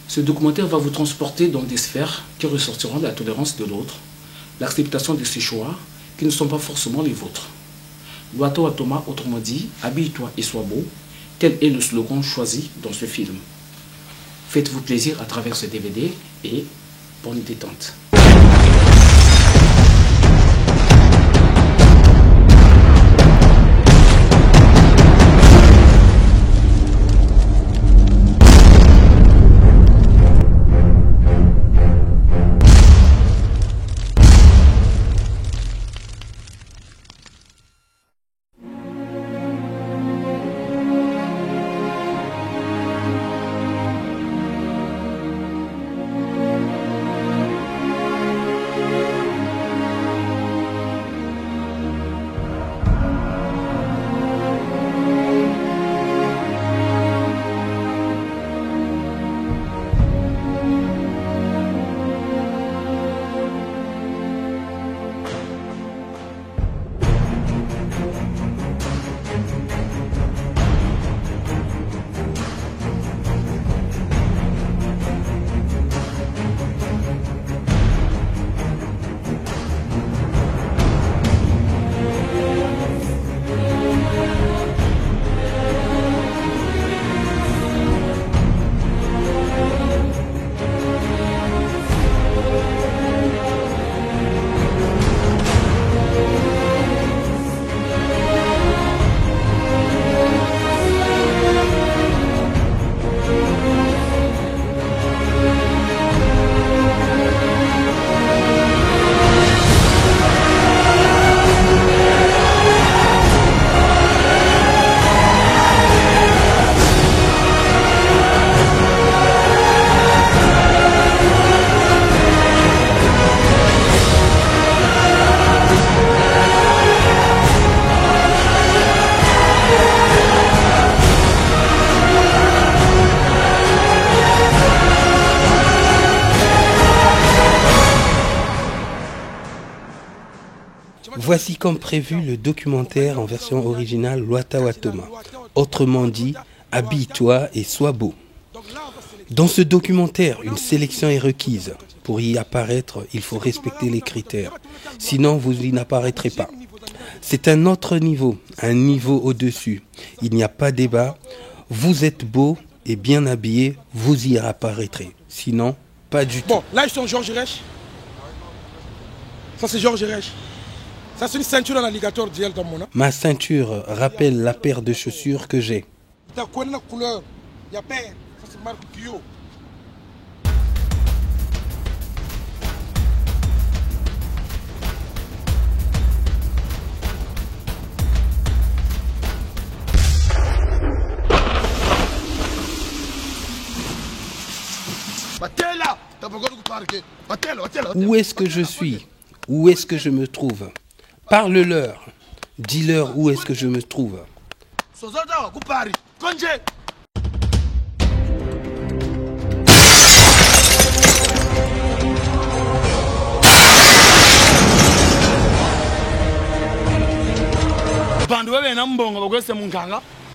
Ce documentaire va vous transporter dans des sphères qui ressortiront de la tolérance de l'autre, l'acceptation de ses choix qui ne sont pas forcément les vôtres. Luata Watoma, autrement dit, habille-toi et sois beau, tel est le slogan choisi dans ce film. Faites-vous plaisir à travers ce DVD et bonne détente. Voici comme prévu le documentaire en version originale Luata Watoma, autrement dit « Habille-toi et sois beau ». Dans ce documentaire, une sélection est requise. Pour y apparaître, il faut respecter les critères, sinon vous n'y n'apparaîtrez pas. C'est un autre niveau, un niveau au-dessus. Il n'y a pas débat. Vous êtes beau et bien habillé, vous y apparaîtrez. Sinon, pas du tout. Bon, là ils sont Georges Rech. Ça c'est Georges Rech. Ça c'est une ceinture en alligator d'hier dans mon. Ma ceinture rappelle la paire de chaussures que j'ai. T'as quoi la couleur? Il y a paire. Ça c'est marque Kyo. Où est-ce que je suis? Où est-ce que je me trouve? Parle-leur. Dis-leur où est-ce que je me trouve.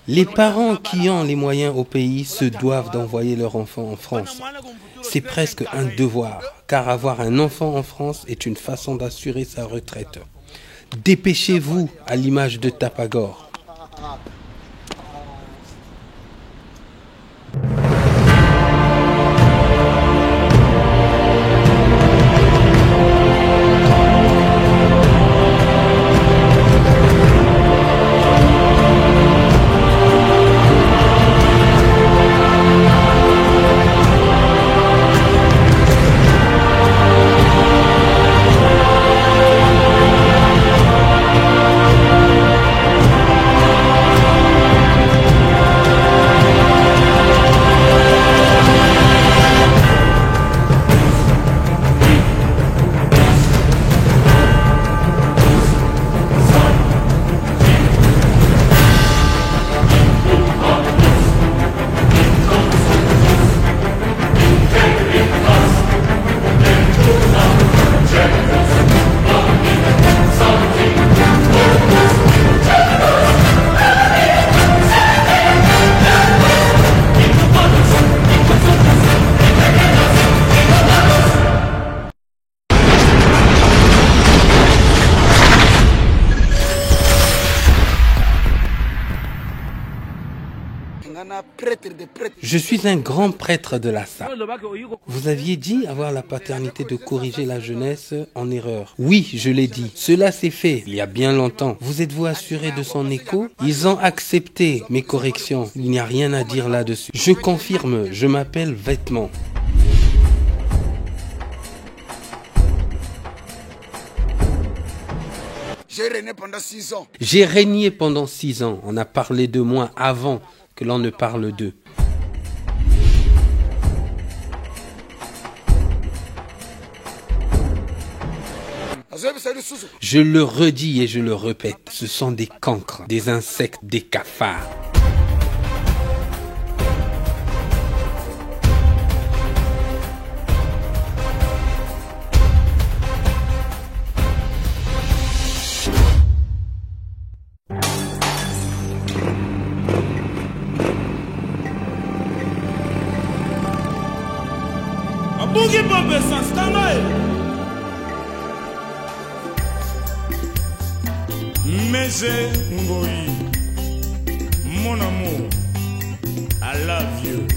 Les parents qui ont les moyens au pays se doivent d'envoyer leur enfant en France. C'est presque un devoir, car avoir un enfant en France est une façon d'assurer sa retraite. Dépêchez-vous à l'image de Tapagore. Je suis un grand prêtre de la SAP. Vous aviez dit avoir la paternité de corriger la jeunesse en erreur. Oui, je l'ai dit. Cela s'est fait il y a bien longtemps. Vous êtes-vous assuré de son écho? Ils ont accepté mes corrections. Il n'y a rien à dire là-dessus. Je confirme, je m'appelle Vêtement. J'ai régné pendant 6 ans. J'ai régné pendant 6 ans. On a parlé de moi avant que l'on ne parle d'eux. Je le redis et je le répète, ce sont des cancres, des insectes, des cafards. Meze Ngoi, mon amour, I love you.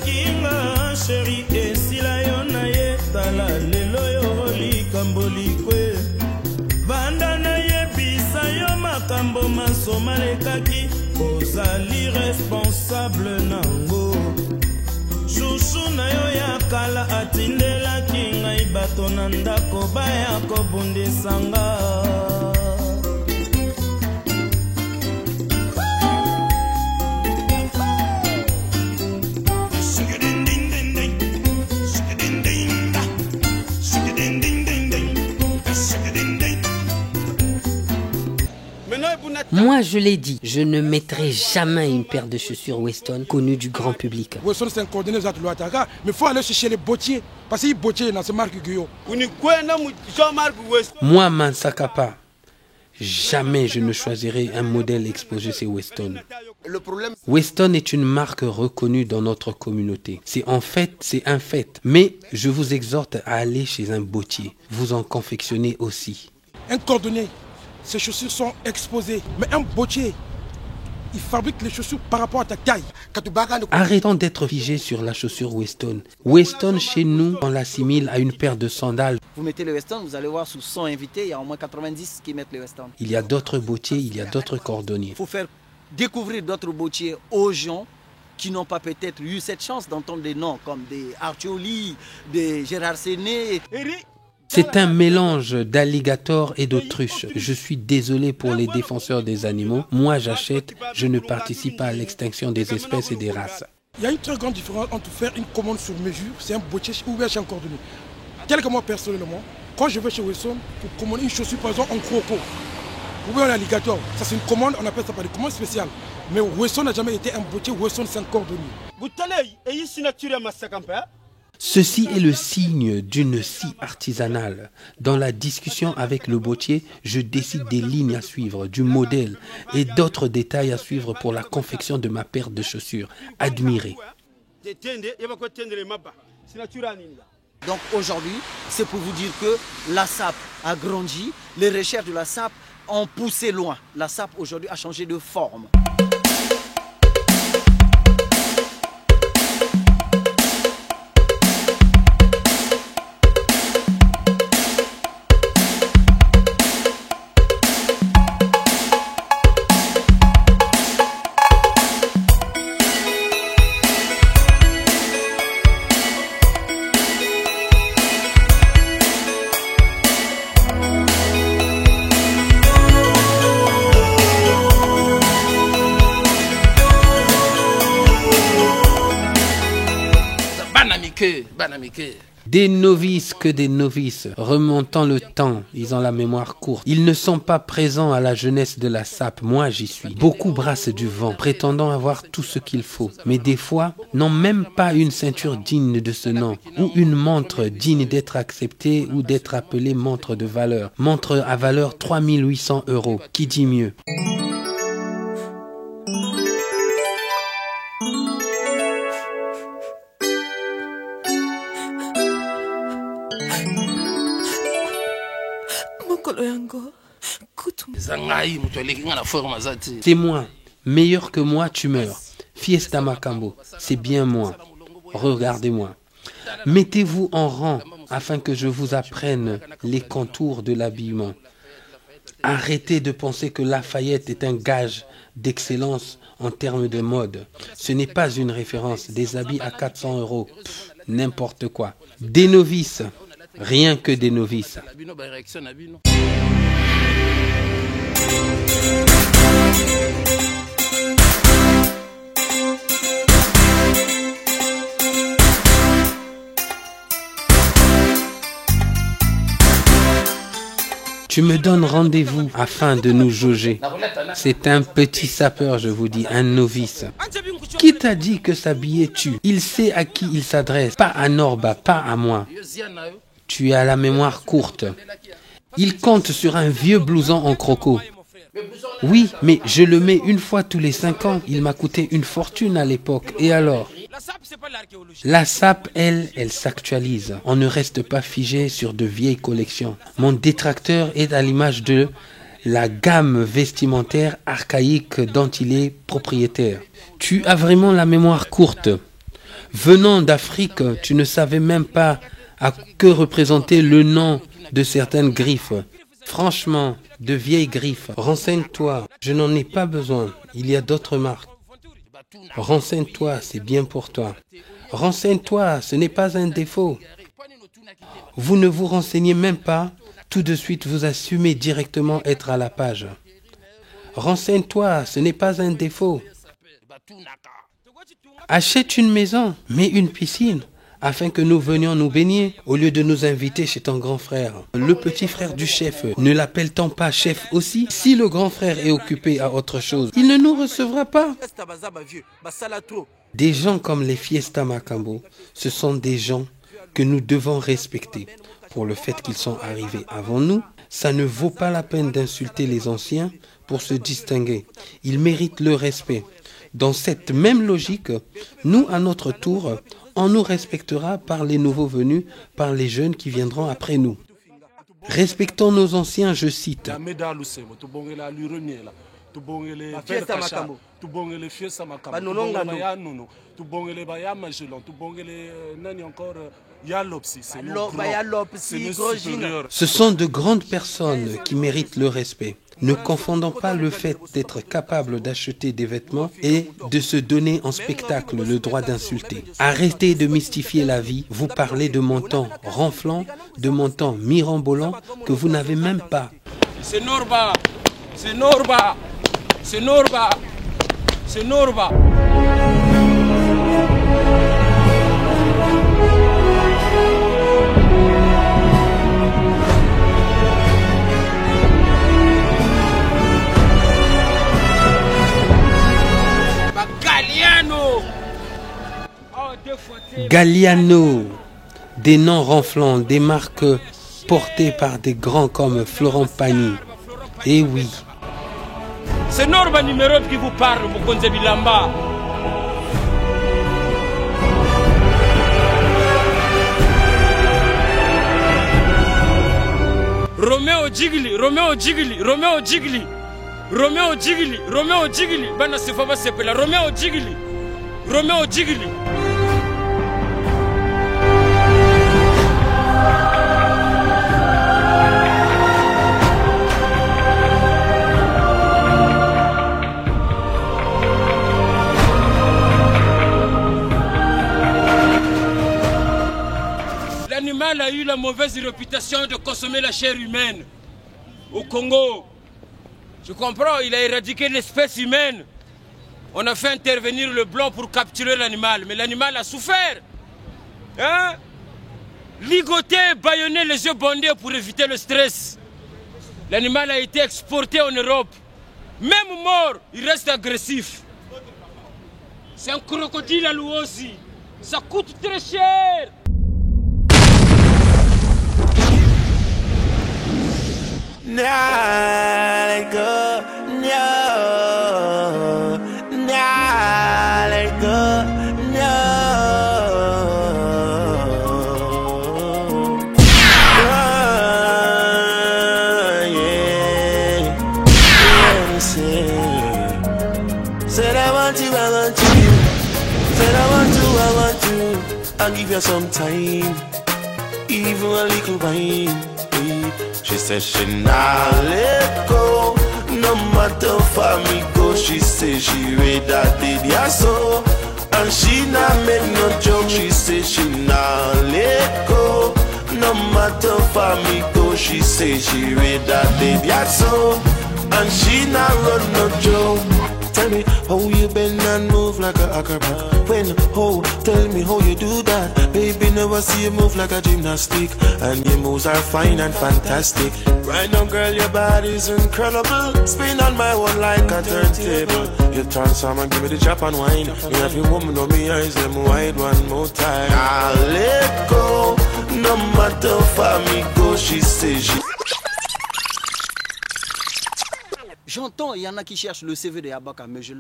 Kinga chéri esila yo na ye tala lelo yo likambolikwe banda na ye bisa yo makambo masoma lekaki ozali responsable nango shushu na yo ya kala atindelaki ngai bato na ndako baya kobundisanga. Moi, je l'ai dit, je ne mettrai jamais une paire de chaussures Weston connue du grand public. Weston, c'est un coordonné de l'Ouattara, mais il faut aller chercher les bottiers. Parce que les bottiers, c'est marque Guillaume. Moi, Mansakapa, jamais je ne choisirai un modèle exposé chez Weston. Weston est une marque reconnue dans notre communauté. C'est un fait. Mais je vous exhorte à aller chez un bottier. Vous en confectionnez aussi. Un coordonné. Ces chaussures sont exposées. Mais un bottier, il fabrique les chaussures par rapport à ta taille. Arrêtons d'être figés sur la chaussure Weston. Weston, chez nous, on l'assimile à une paire de sandales. Vous mettez le Weston, vous allez voir sous 100 invités, il y a au moins 90 qui mettent le Weston. Il y a d'autres bottiers, il y a d'autres cordonniers. Il faut faire découvrir d'autres bottiers aux gens qui n'ont pas peut-être eu cette chance d'entendre des noms comme des Artioli, des Gérard Séné. C'est un mélange d'alligator et d'autruche. Je suis désolé pour les défenseurs des animaux. Moi, j'achète, je ne participe pas à l'extinction des espèces et des races. Il y a une très grande différence entre faire une commande sur mesure, c'est un bottier ou bien chez un cordonnier. Tel que moi, personnellement, quand je vais chez Weston pour commander une chaussure, par exemple, en croco, ou bien un alligator, ça c'est une commande, on appelle ça par des commandes spéciales. Mais Weston n'a jamais été un bottier, Weston c'est un cordonnier. Ceci est le signe d'une scie artisanale. Dans la discussion avec le bottier, je décide des lignes à suivre, du modèle et d'autres détails à suivre pour la confection de ma paire de chaussures. Admirez. Donc aujourd'hui, c'est pour vous dire que la SAP a grandi, les recherches de la SAP ont poussé loin. La SAP aujourd'hui a changé de forme. Des novices que des novices, remontant le temps, ils ont la mémoire courte. Ils ne sont pas présents à la jeunesse de la SAP, moi j'y suis. Beaucoup brassent du vent, prétendant avoir tout ce qu'il faut, mais des fois n'ont même pas une ceinture digne de ce nom, ou une montre digne d'être acceptée ou d'être appelée montre de valeur. Montre à valeur 3800 €, qui dit mieux? C'est moi. Meilleur que moi, tu meurs. Fiesta Macambo. C'est bien moi. Regardez-moi. Mettez-vous en rang afin que je vous apprenne les contours de l'habillement. Arrêtez de penser que Lafayette est un gage d'excellence en termes de mode. Ce n'est pas une référence. Des habits à 400 €. N'importe quoi. Des novices. Rien que des novices. Tu me donnes rendez-vous afin de nous jauger. C'est un petit sapeur, je vous dis, un novice. Qui t'a dit que s'habiller tue? Il sait à qui il s'adresse, pas à Norba, pas à moi. Tu as la mémoire courte. Il compte sur un vieux blouson en croco. Oui, mais je le mets une fois tous les 5 ans. Il m'a coûté une fortune à l'époque. Et alors? La SAP, elle s'actualise. On ne reste pas figé sur de vieilles collections. Mon détracteur est à l'image de la gamme vestimentaire archaïque dont il est propriétaire. Tu as vraiment la mémoire courte. Venant d'Afrique, tu ne savais même pas à que représentait le nom de certaines griffes. Franchement, de vieilles griffes. Renseigne-toi, je n'en ai pas besoin. Il y a d'autres marques. Renseigne-toi, c'est bien pour toi. Renseigne-toi, ce n'est pas un défaut. Vous ne vous renseignez même pas, tout de suite vous assumez directement être à la page. Renseigne-toi, ce n'est pas un défaut. Achète une maison, mets une piscine, afin que nous venions nous baigner, au lieu de nous inviter chez ton grand frère. Le petit frère du chef, ne l'appelle-t-on pas chef aussi? Si le grand frère est occupé à autre chose, il ne nous recevra pas. Des gens comme les Fiesta Macambo, ce sont des gens que nous devons respecter. Pour le fait qu'ils sont arrivés avant nous, ça ne vaut pas la peine d'insulter les anciens pour se distinguer. Ils méritent le respect. Dans cette même logique, nous, à notre tour, on nous respectera par les nouveaux venus, par les jeunes qui viendront après nous. Respectons nos anciens, je cite. Ce sont de grandes personnes qui méritent le respect. Ne confondons pas le fait d'être capable d'acheter des vêtements et de se donner en spectacle le droit d'insulter. Arrêtez de mystifier la vie. Vous parlez de montants ronflants, de montants mirambolants que vous n'avez même pas. C'est Norba, c'est Norba, c'est Norba, c'est Norba. Galliano, des noms ronflants, des marques portées par des grands comme Florent Pagny. Eh oui. C'est Norba numéro qui vous parle, Mokonze Bilamba. Romeo Jigli, Romeo Jigli, Romeo Jigli, Romeo Jigli, Romeo Jigli, Bana Sefaba Sepela, Romeo Jigli, Romeo Jigli. L'animal a eu la mauvaise réputation de consommer la chair humaine. Au Congo, je comprends, il a éradiqué l'espèce humaine. On a fait intervenir le blanc pour capturer l'animal, mais l'animal a souffert. Hein? ligoté, bâillonné, les yeux bandés pour éviter le stress. L'animal a été exporté en Europe. Même mort, il reste agressif. C'est un crocodile à lui aussi. Ça coûte très cher. I'll give you some time, even a little wine. She says she not let go, no matter for me go. She says she read that did ya so, and she not make no joke. She says she not let go, no matter for me go. She says she read that did ya so, and she not run no joke. Tell me how you bend and move like a acrobat. When, oh, tell me how you do that. Baby, never see you move like a gymnastic. And your moves are fine and fantastic. Right now, girl, your body's incredible. Spin on my one like a turntable. You transform and give me the chop and wine. You have your woman on me eyes, them wide one more time. I'll let go, no matter for me go. She says she... J'entends, il y en a qui cherchent le CV de Yabaka, mais je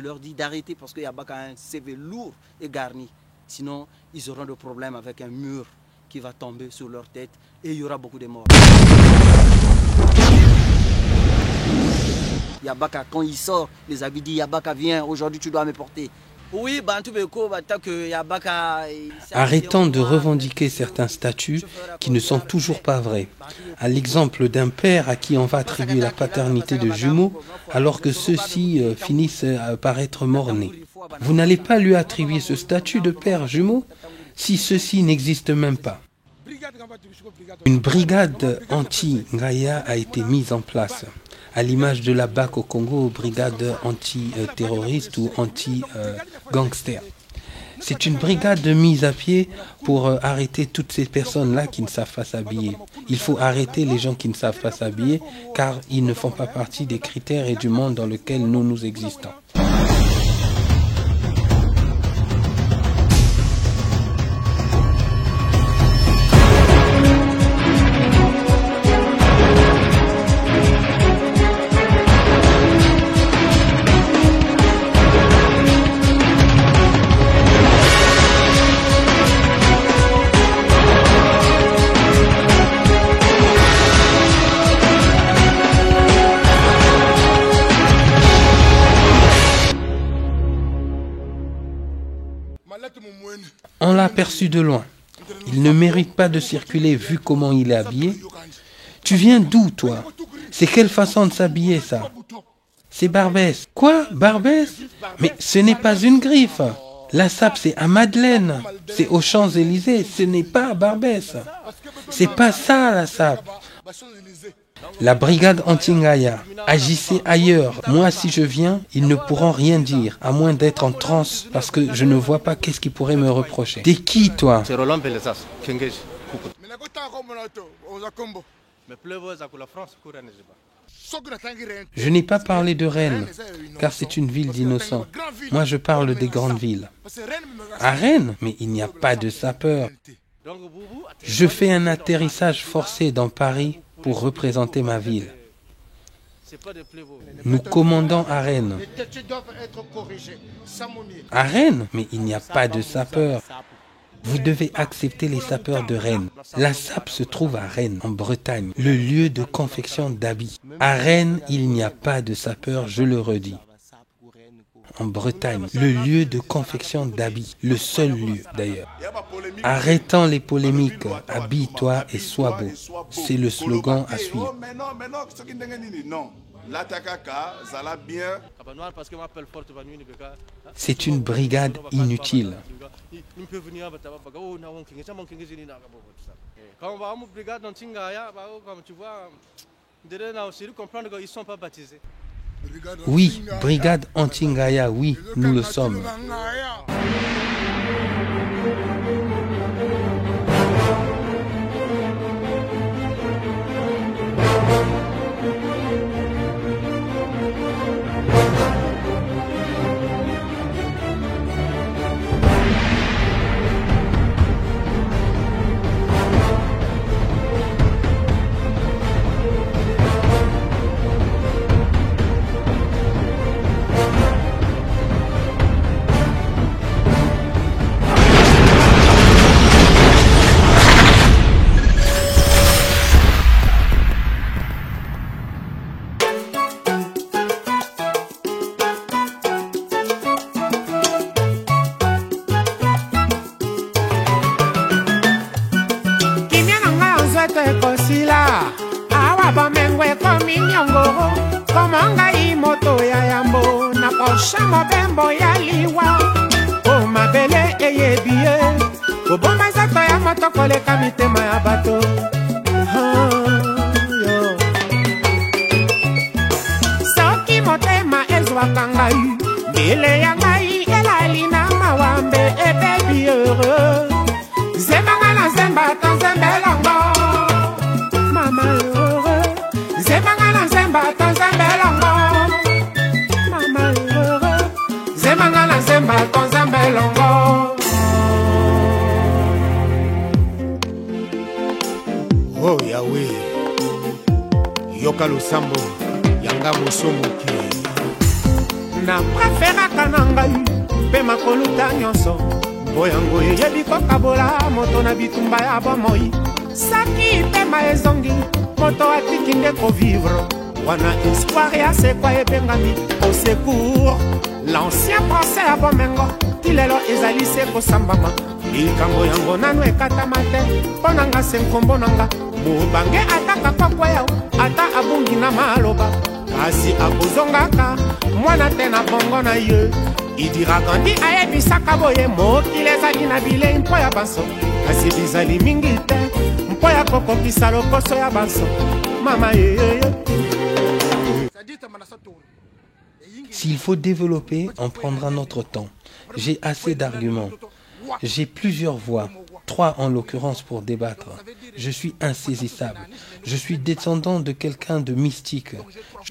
leur dis d'arrêter parce que Yabaka a un CV lourd et garni. Sinon, ils auront des problèmes avec un mur qui va tomber sur leur tête et il y aura beaucoup de morts. Yabaka, quand il sort, les habits disent Yabaka, viens, aujourd'hui tu dois me porter. Oui, arrêtant de revendiquer certains statuts qui ne sont toujours pas vrais, à l'exemple d'un père à qui on va attribuer la paternité de jumeaux alors que ceux-ci finissent par être morts-nés. Vous n'allez pas lui attribuer ce statut de père jumeau si ceux-ci n'existent même pas. Une brigade anti-Ngaya a été mise en place, à l'image de la BAC au Congo, brigade anti-terroriste ou anti-gangster. C'est une brigade mise à pied pour arrêter toutes ces personnes-là qui ne savent pas s'habiller. Il faut arrêter les gens qui ne savent pas s'habiller car ils ne font pas partie des critères et du monde dans lequel nous existons. On l'a aperçu de loin. Il ne mérite pas de circuler vu comment il est habillé. Tu viens d'où, toi? C'est quelle façon de s'habiller, ça? C'est Barbès. Quoi? Barbès? Mais ce n'est pas une griffe. La SAP, c'est à Madeleine. C'est aux Champs-Élysées. Ce n'est pas à Barbès. C'est pas ça, la SAP. La brigade anti-Ngaya, agissez ailleurs. Moi, si je viens, ils ne pourront rien dire, à moins d'être en transe, parce que je ne vois pas qu'est-ce qu'ils pourraient me reprocher. T'es qui, toi? Je n'ai pas parlé de Rennes, car c'est une ville d'innocents. Moi, je parle des grandes villes. À Rennes? Mais il n'y a pas de sapeurs. Je fais un atterrissage forcé dans Paris pour représenter ma ville. Nous commandons à Rennes. À Rennes? Mais il n'y a pas de sapeurs. Vous devez accepter les sapeurs de Rennes. La SAP se trouve à Rennes, en Bretagne, le lieu de confection d'habits. À Rennes, il n'y a pas de sapeurs, je le redis. En Bretagne, le lieu de confection d'habits, le seul lieu d'ailleurs. Arrêtons les polémiques, habille-toi et sois beau. C'est le slogan à suivre. C'est une brigade inutile. Oui, brigade anti-Ngaya, oui, nous le sommes. Ah, awa bomengwe komi nyongo komonga imoto ya yambo na posha mobembo ya liwa o mabele eyebie kobomba nzato ya moto koleka mitema ya bato soki motema ezwaka ngai mbele ya ngai elali na mawambe ebebi heureux zembanga na zemba to nzembelongo mama heureux zembanga na zemba to nzembelongo mama heureux zembanga na zemba to nzembelongo. Oh Yahweh, yoka losambo yanga mosomoki na preferaka na ngai mpe makoluta nyonso mpo yango eyebi kokabola moto na bitumba ya bomoi saki pema ezongi moto atiki nde kovivre wana espoir ya sekwa ebengami au secours l'ancien procès ya bomengo ti lelo ezali se kosambama likambo yango nano ekatama te mpo na nga se nkombo na nga mobange ataka kwakweyao ata abungi na maloba kasi akozongaka mwana te na bongo na ye idiraka ndi ayebisaka boye mokili ezali na bilei mpo ya banso kasi bizali mingi te mpo ya kokokisa lokoso ya banso mama yeyeye. S'il faut développer, on prendra notre temps. J'ai assez d'arguments. J'ai plusieurs voix, 3 en l'occurrence pour débattre. Je suis insaisissable. Je suis descendant de quelqu'un de mystique.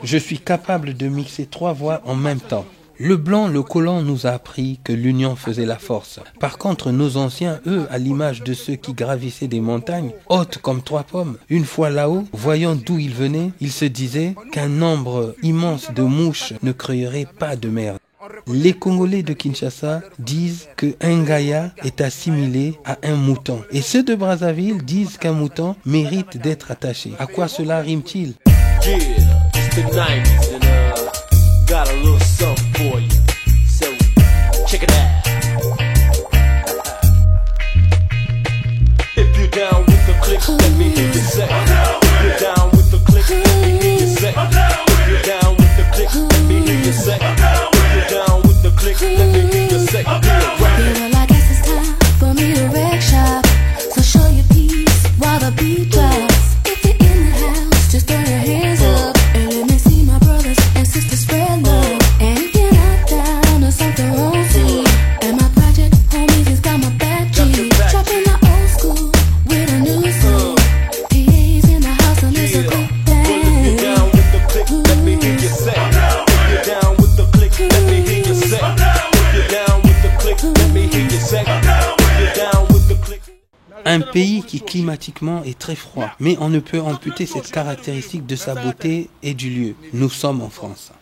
Je suis capable de mixer 3 voix en même temps. Le blanc, le colon nous a appris que l'union faisait la force. Par contre, nos anciens, eux, à l'image de ceux qui gravissaient des montagnes, hautes comme 3 pommes, une fois là-haut, voyant d'où ils venaient, ils se disaient qu'un nombre immense de mouches ne créerait pas de merde. Les Congolais de Kinshasa disent que un Gaïa est assimilé à un mouton. Et ceux de Brazzaville disent qu'un mouton mérite d'être attaché. À quoi cela rime-t-il? Got a little something for you, so check it out. If you're down with the click, let me hear you say. If you're down with the click, let me hear you say. If you're down with the click, let me hear you say. If you're down with the click, let me hear you say. Well, I guess it's time for me to wreck shop. So show your peace while the beat drops. If you're in the house, just throw your hands up and let me see my brothers and sisters spread love. And if you're not down or something wrong, see. And my project homies has got my back, G. Dropping the old school with a new soul. PA's in the house and it's a good thing. If you're down with the click, let me hear you say. If you're down with the click, let me hear you say. If you're down with the click, let me hear you say. If you're down with the click. Un pays qui climatiquement est très froid, mais on ne peut amputer cette caractéristique de sa beauté et du lieu. Nous sommes en France.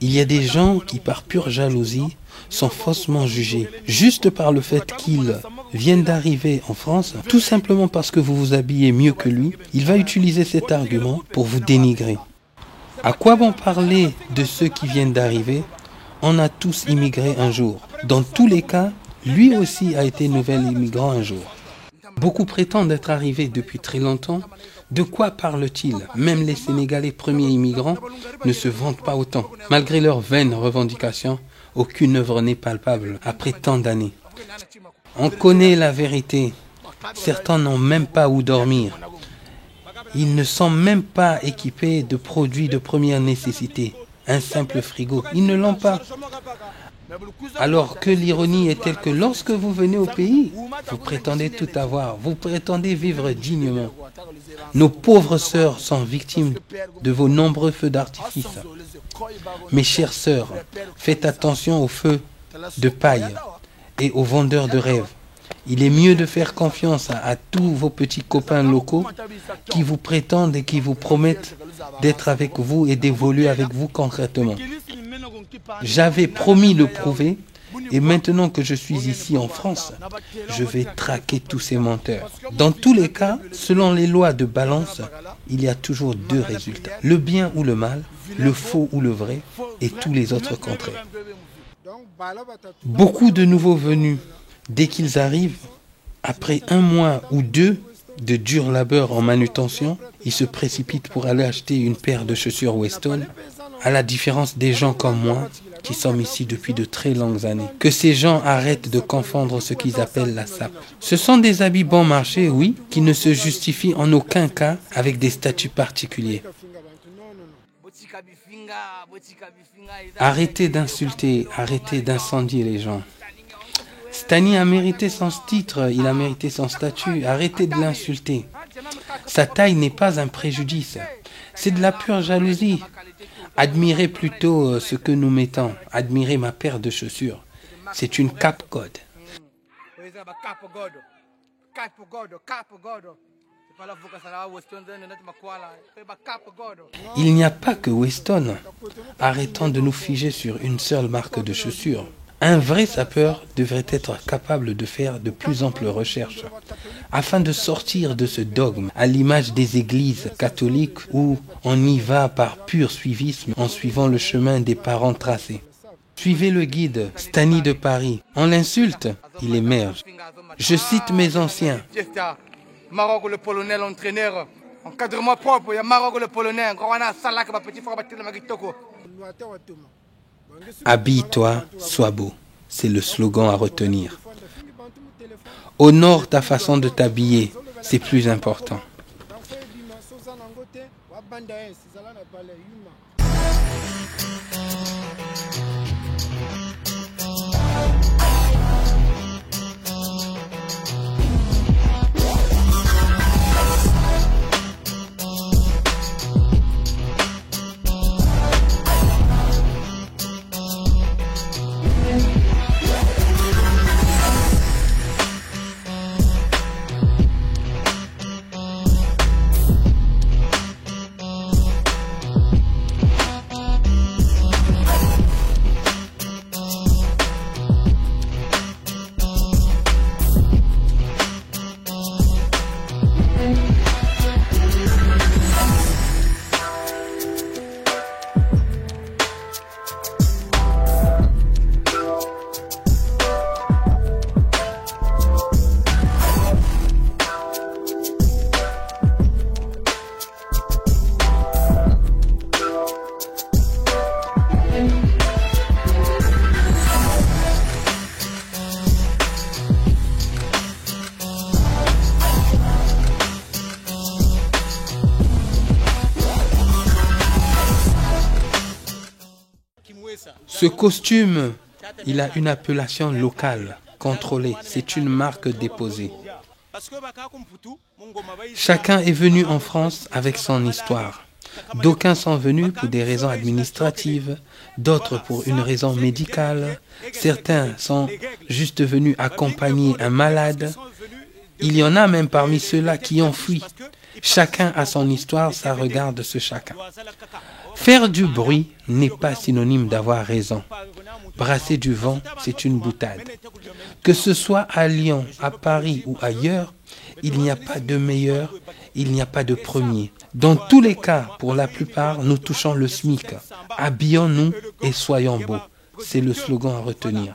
Il y a des gens qui, par pure jalousie, sont faussement jugés, juste par le fait qu'ils viennent d'arriver en France, tout simplement parce que vous vous habillez mieux que lui. Il va utiliser cet argument pour vous dénigrer. À quoi bon parler de ceux qui viennent d'arriver? On a tous immigré un jour. Dans tous les cas, lui aussi a été nouvel immigrant un jour. Beaucoup prétendent être arrivés depuis très longtemps. De quoi parlent-ils? Même les Sénégalais premiers immigrants ne se vantent pas autant. Malgré leurs vaines revendications, aucune œuvre n'est palpable après tant d'années. On connaît la vérité. Certains n'ont même pas où dormir. Ils ne sont même pas équipés de produits de première nécessité. Un simple frigo, ils ne l'ont pas. Alors que l'ironie est telle que lorsque vous venez au pays, vous prétendez tout avoir, vous prétendez vivre dignement. Nos pauvres sœurs sont victimes de vos nombreux feux d'artifice. Mes chères sœurs, faites attention aux feux de paille et aux vendeurs de rêves. Il est mieux de faire confiance à tous vos petits copains locaux qui vous prétendent et qui vous promettent d'être avec vous et d'évoluer avec vous concrètement. J'avais promis le prouver et maintenant que je suis ici en France, je vais traquer tous ces menteurs. Dans tous les cas, selon les lois de balance, il y a toujours 2 résultats. Le bien ou le mal, le faux ou le vrai et tous les autres contraires. Donc Beaucoup de nouveaux venus, dès qu'ils arrivent, après 1 mois ou 2 de dur labeur en manutention, ils se précipitent pour aller acheter une paire de chaussures Weston, à la différence des gens comme moi, qui sommes ici depuis de très longues années. Que ces gens arrêtent de confondre ce qu'ils appellent la sape. Ce sont des habits bon marché, oui, qui ne se justifient en aucun cas avec des statuts particuliers. Arrêtez d'insulter, arrêtez d'incendier les gens. Stani a mérité son titre, il a mérité son statut. Arrêtez de l'insulter. Sa taille n'est pas un préjudice. C'est de la pure jalousie. Admirez plutôt ce que nous mettons. Admirez ma paire de chaussures. C'est une Cap God. Il n'y a pas que Weston. Arrêtons de nous figer sur une seule marque de chaussures. Un vrai sapeur devrait être capable de faire de plus amples recherches afin de sortir de ce dogme à l'image des églises catholiques où on y va par pur suivisme en suivant le chemin des parents tracés. Suivez le guide Stani de Paris. On l'insulte, il émerge. Je cite mes anciens. Maroc le Polonais, l'entraîneur. Encadrement propre, il y a Maroc le Polonais. Petit frère Magitoko. Habille-toi, sois beau. C'est le slogan à retenir. Honore ta façon de t'habiller. C'est plus important. Ce costume, il a une appellation locale, contrôlée. C'est une marque déposée. Chacun est venu en France avec son histoire. D'aucuns sont venus pour des raisons administratives, d'autres pour une raison médicale. Certains sont juste venus accompagner un malade. Il y en a même parmi ceux-là qui ont fui. Chacun a son histoire, ça regarde ce chacun. Faire du bruit n'est pas synonyme d'avoir raison. Brasser du vent, c'est une boutade. Que ce soit à Lyon, à Paris ou ailleurs, il n'y a pas de meilleur, il n'y a pas de premier. Dans tous les cas, pour la plupart, nous touchons le SMIC. Habillons-nous et soyons beaux. C'est le slogan à retenir.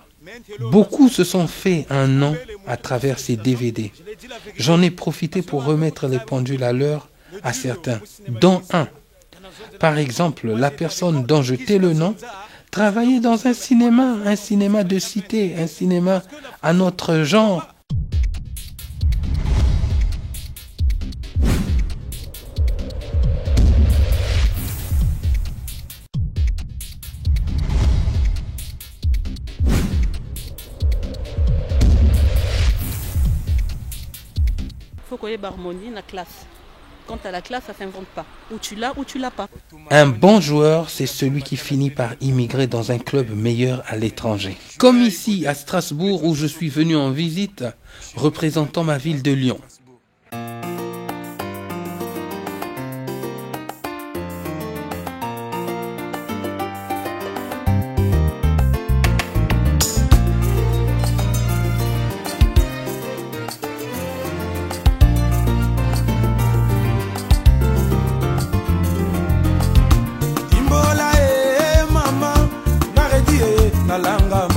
Beaucoup se sont fait un nom à travers ces DVD. J'en ai profité pour remettre les pendules à l'heure à certains, dont un. Par exemple, la personne dont je tais le nom travaillait dans un cinéma de cité, un cinéma à notre genre. Il faut qu'il y ait harmonie dans la classe. Quand tu as la classe, ça ne s'invente pas. Ou tu l'as ou tu l'as pas. Un bon joueur, c'est celui qui finit par immigrer dans un club meilleur à l'étranger. Comme ici, à Strasbourg, où je suis venu en visite, représentant ma ville de Lyon. Nalanga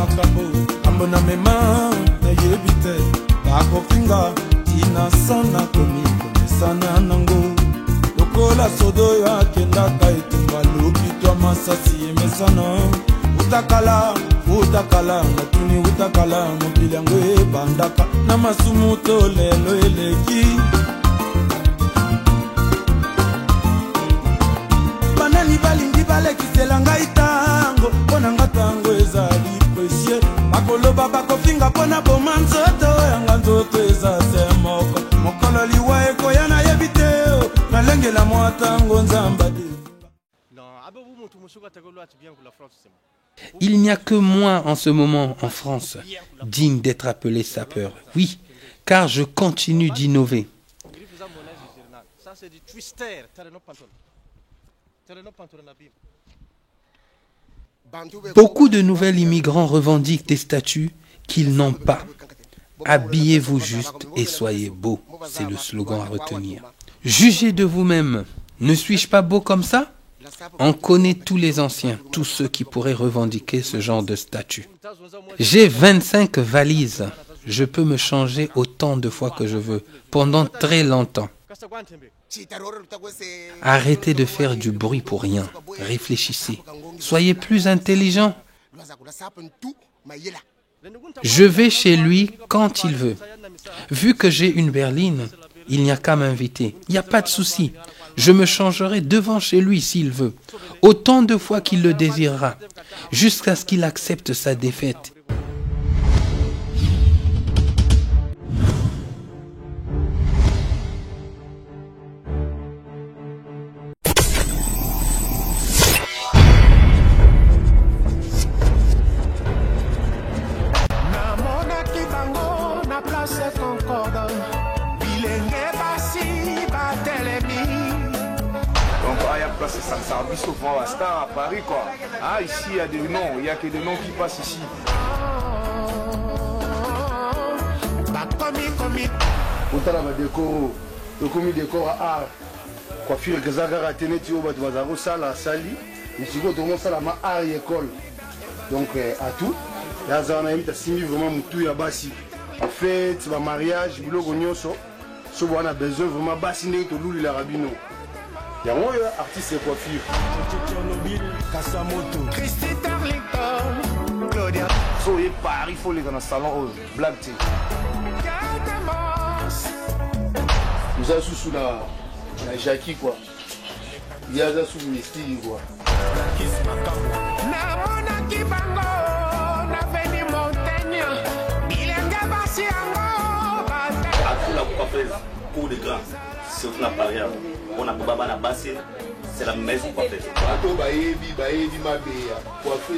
basoda oyo akendaka etumba lokitwa masasi emesana utakala natuni utakala mokili yango ebandaka na masumu to lelo eleki banani balingi balekisela ngai tango mpo na nga tango ezali presie bakoloba bakofinga mpo na boma nzoto yanga nzoto eza se moko mokolo liwa ekoya nayebi te nalengela mwa tango nzamba de. Il n'y a que moi en ce moment en France, digne d'être appelé sapeur. Oui, car je continue d'innover. Beaucoup de nouveaux immigrants revendiquent des statuts qu'ils n'ont pas. Habillez-vous juste et soyez beaux, c'est le slogan à retenir. Jugez de vous-même, ne suis-je pas beau comme ça ? On connaît tous les anciens, tous ceux qui pourraient revendiquer ce genre de statut. J'ai 25 valises. Je peux me changer autant de fois que je veux, pendant très longtemps. Arrêtez de faire du bruit pour rien. Réfléchissez. Soyez plus intelligents. Je vais chez lui quand il veut. Vu que j'ai une berline, il n'y a qu'à m'inviter. Il n'y a pas de souci. Je me changerai devant chez lui s'il veut, autant de fois qu'il le désirera, jusqu'à ce qu'il accepte sa défaite. Souvent à Star à Paris quoi. Ah ici il y a des noms, il n'y a que des noms qui passent ici. Utala ba décor, le commis décor à art. Coiffure que Zagara tenait tu au bas de sala sali, mais si vous tournez ça la ma art école. Donc à tout, là ça on a mis ta simi vraiment mutu ya basi. En fait, ma mariage, biloko nyonso, so on a besoin vraiment bassiner to luli la rabino. Il y a un artiste de coiffure. So, il Paris, il faut aller dans le salon rose. Black tea. Nous avons sous la Jackie quoi. Il y a sous le style quoi. Coup de grâce, c'est la barrière. On a pas la basse, c'est la maison pour faire. Bato baebi mabeya. Pour faire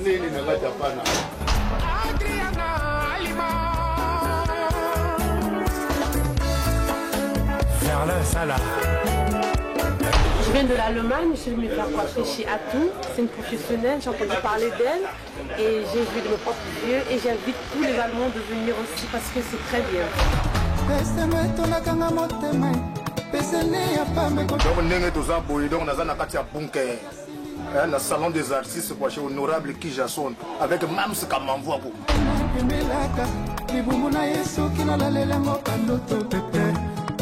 nene na ngata pana. Verlin Salah. Je viens de l'Allemagne, je vais me faire coiffer chez Atou. C'est une professionnelle, j'ai entendu parler d'elle et j'ai vu de mes propres yeux et j'invite tous les Allemands de venir aussi parce que c'est très bien. Donc ndenge toza boye donc naza na kati ya bunker na salon des artistes kwa chez honorable Kijason avec Mams Kamamvua ko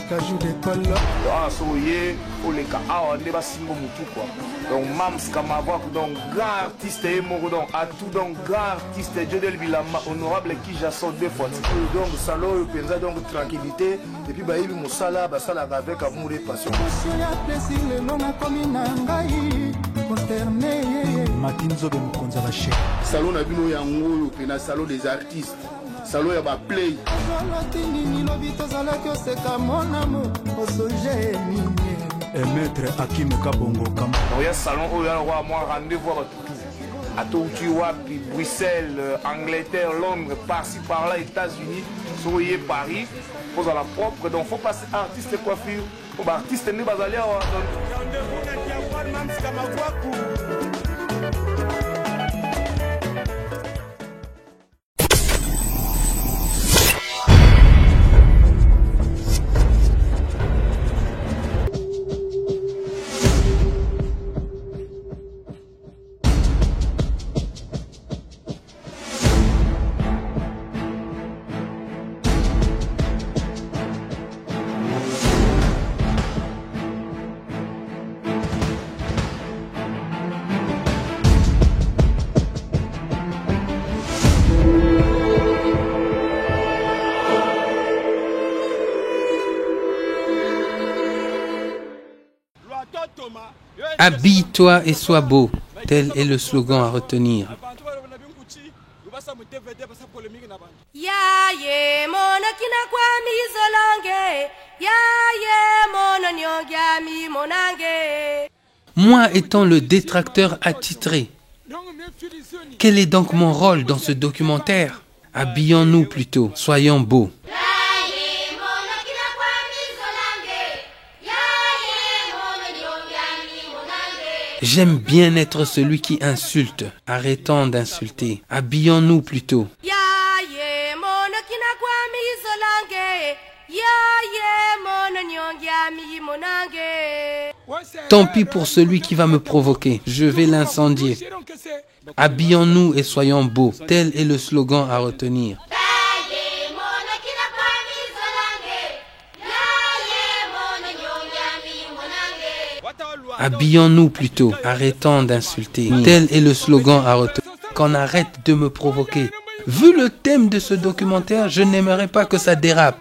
cajou d'école. Ah, soyez pour les cas, on est pas si bon tout quoi. Donc Mams Kamamvua donc grand artiste et moro donc à tout donc grand artiste Jodel Bilama honorable Kijason deux fois. Donc salon penza donc tranquillité et puis bah il musala bah sala avec amour et passion. Salon na bino yango pena salon des artistes. Salon ya ba play. Et maître Hakim Kabongo Kam. Il y a salon où il y a moi rendez-vous à Tokyo, Bruxelles, Angleterre, Londres, par-ci par-là, États-Unis, soyez Paris, pour la propre. Donc faut passer artiste et coiffure. Pour artiste ne pas aller Habille-toi et sois beau. Tel est le slogan à retenir. Moi étant le détracteur attitré, quel est donc mon rôle dans ce documentaire? Habillons-nous plutôt, soyons beaux. J'aime bien être celui qui insulte. Arrêtons d'insulter. Habillons-nous plutôt. Tant pis pour celui qui va me provoquer. Je vais l'incendier. Habillons-nous et soyons beaux. Tel est le slogan à retenir. Habillons-nous plutôt. Arrêtons d'insulter. Tel est le slogan à retenir. Qu'on arrête de me provoquer. Vu le thème de ce documentaire, je n'aimerais pas que ça dérape.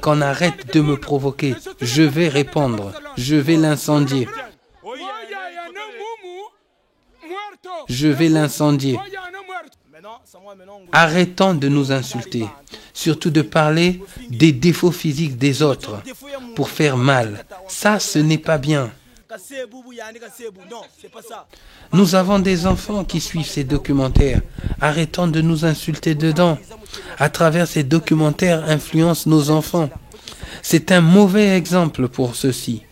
Qu'on arrête de me provoquer. Je vais répondre. Je vais l'incendier. Je vais l'incendier. Arrêtons de nous insulter. Surtout de parler des défauts physiques des autres pour faire mal. Ça, ce n'est pas bien. Nous avons des enfants qui suivent ces documentaires. Arrêtons de nous insulter dedans. À travers ces documentaires influencent nos enfants. C'est un mauvais exemple pour ceux-ci.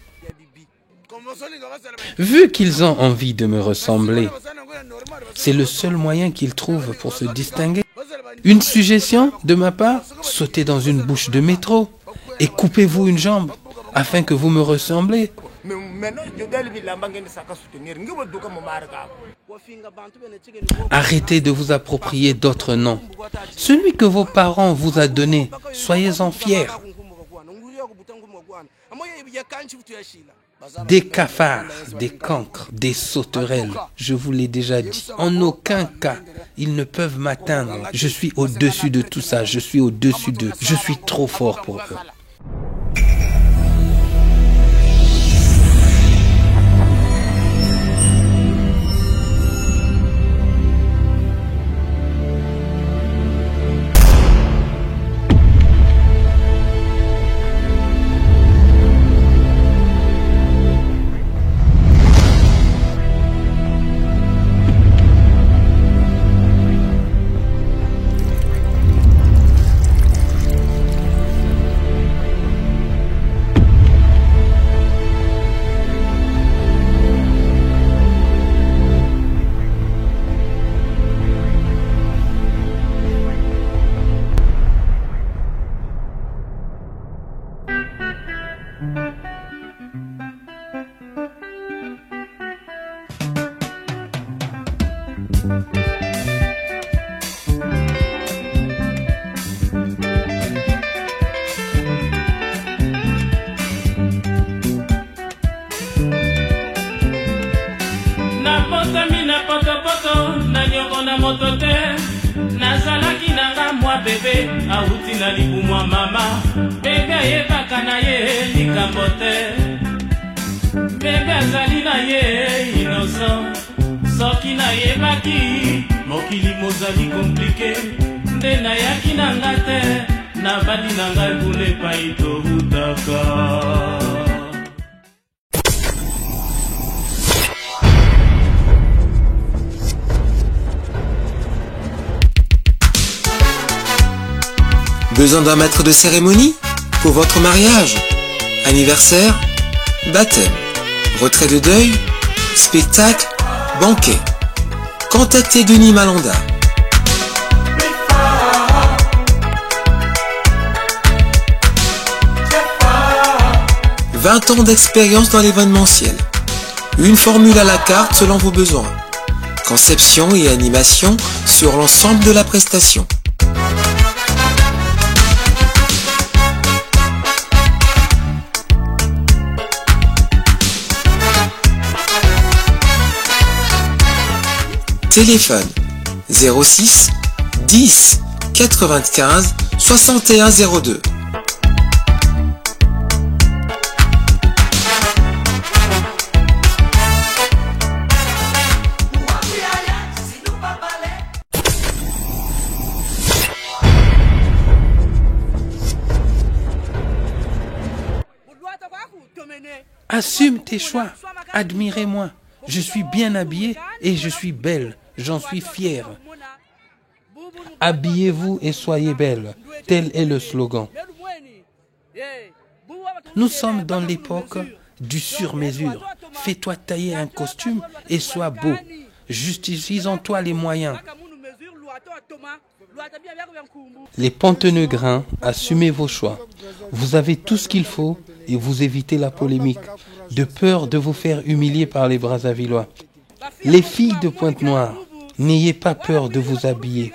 Vu qu'ils ont envie de me ressembler, c'est le seul moyen qu'ils trouvent pour se distinguer. Une suggestion de ma part, sautez dans une bouche de métro et coupez-vous une jambe afin que vous me ressemblez. Arrêtez de vous approprier d'autres noms. Celui que vos parents vous ont donné, soyez-en fiers. Des cafards, des cancres, des sauterelles, je vous l'ai déjà dit. En aucun cas, ils ne peuvent m'atteindre. Je suis au-dessus de tout ça, je suis au-dessus d'eux. Je suis trop fort pour eux. nazalaki nanga mwa bebe auti na likumwa mama bebe ayebaka na ye likambo te bebe azali na ye innocent soki nayebaki mokili mozali komplike nde nayaki nanga te nabali na ngai kuna epai tobutaka. Besoin d'un maître de cérémonie pour votre mariage, anniversaire, baptême, retrait de deuil, spectacle, banquet. Contactez Denis Malanda. « 20 ans d'expérience dans l'événementiel. Une formule à la carte selon vos besoins. Conception et animation sur l'ensemble de la prestation. Téléphone 06 10 95 61 02. Assume tes choix, admirez-moi. Je suis bien habillée et je suis belle, j'en suis fière. Habillez-vous et soyez belle, tel est le slogan. Nous sommes dans l'époque du sur-mesure. Fais-toi tailler un costume et sois beau. Justifions-toi les moyens. Les panteneux grains, assumez vos choix. Vous avez tout ce qu'il faut et vous évitez la polémique, de peur de vous faire humilier par les Brazzavillois. Les filles de Pointe-Noire, n'ayez pas peur de vous habiller.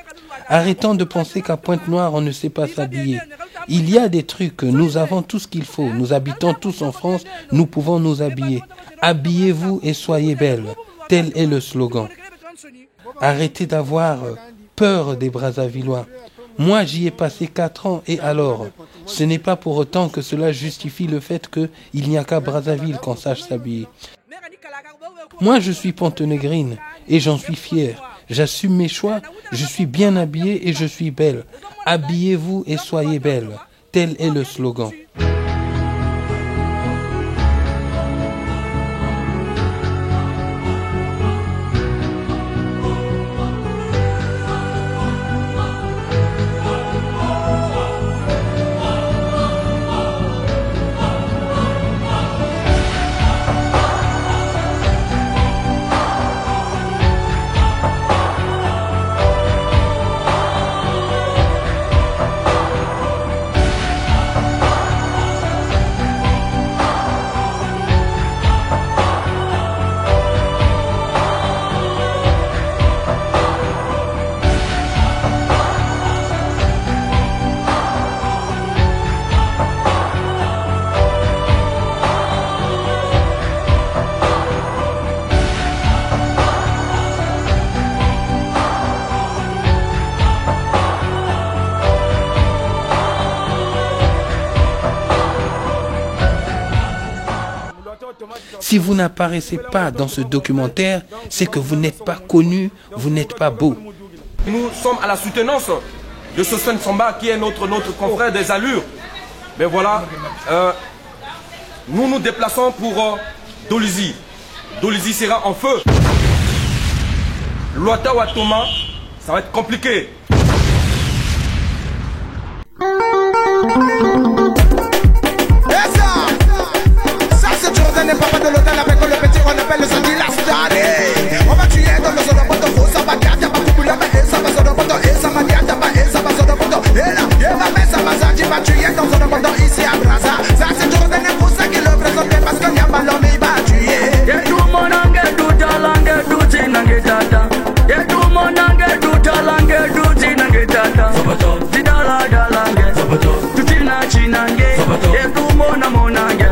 Arrêtons de penser qu'à Pointe-Noire, on ne sait pas s'habiller. Il y a des trucs, nous avons tout ce qu'il faut. Nous habitons tous en France, nous pouvons nous habiller. Habillez-vous et soyez belles. Tel est le slogan. Arrêtez d'avoir peur des Brazzavillois. Moi, j'y ai passé 4 ans et alors, ce n'est pas pour autant que cela justifie le fait qu'il n'y a qu'à Brazzaville qu'on sache s'habiller. Moi, je suis pontenegrine et j'en suis fière. J'assume mes choix, je suis bien habillée et je suis belle. Habillez-vous et soyez belle. Tel est le slogan. Si vous n'apparaissez pas dans ce documentaire, c'est que vous n'êtes pas connu, vous n'êtes pas beau. Nous sommes à la soutenance de Sosten Samba qui est notre confrère des allures. Mais voilà, nous nous déplaçons pour Dolizy. Dolizy sera en feu. Luata Watoma, ça va être compliqué. N'est pas de l'hôtel avec le petit, on appelle le samedi la star. On va tuer dans le zone de faux, ça va garder, pas couper la main, ça va zone de et ça va garder, pas et ça va zone de et là, et va mettre ça va ça, tu vas tuer dans zone de ici à Brazza. Ça c'est toujours des pour ça qui le présentent parce qu'il y a pas l'homme, il va tuer. Et tout mon ange, tout talangue, tout tinangue tata. Et tout mon ange, tout talangue, tout tinangue tata. Tidala dalangue, tout tina chinangue. Et tout mon amonangue,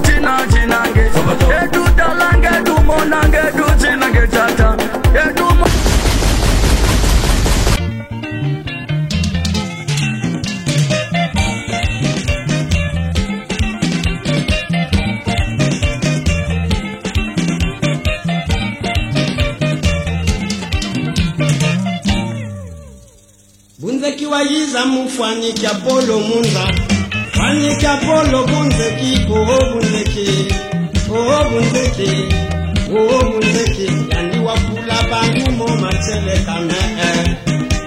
tina chinangue. Et tout talangue, tout mon ange, tout tinangue tata. Et tout mon Bunzeki wayiza mufani kya polo munda Fani kya polo bunzeki bunzeki bunzeki bunzeki Yandi wakula bangu mo matele kame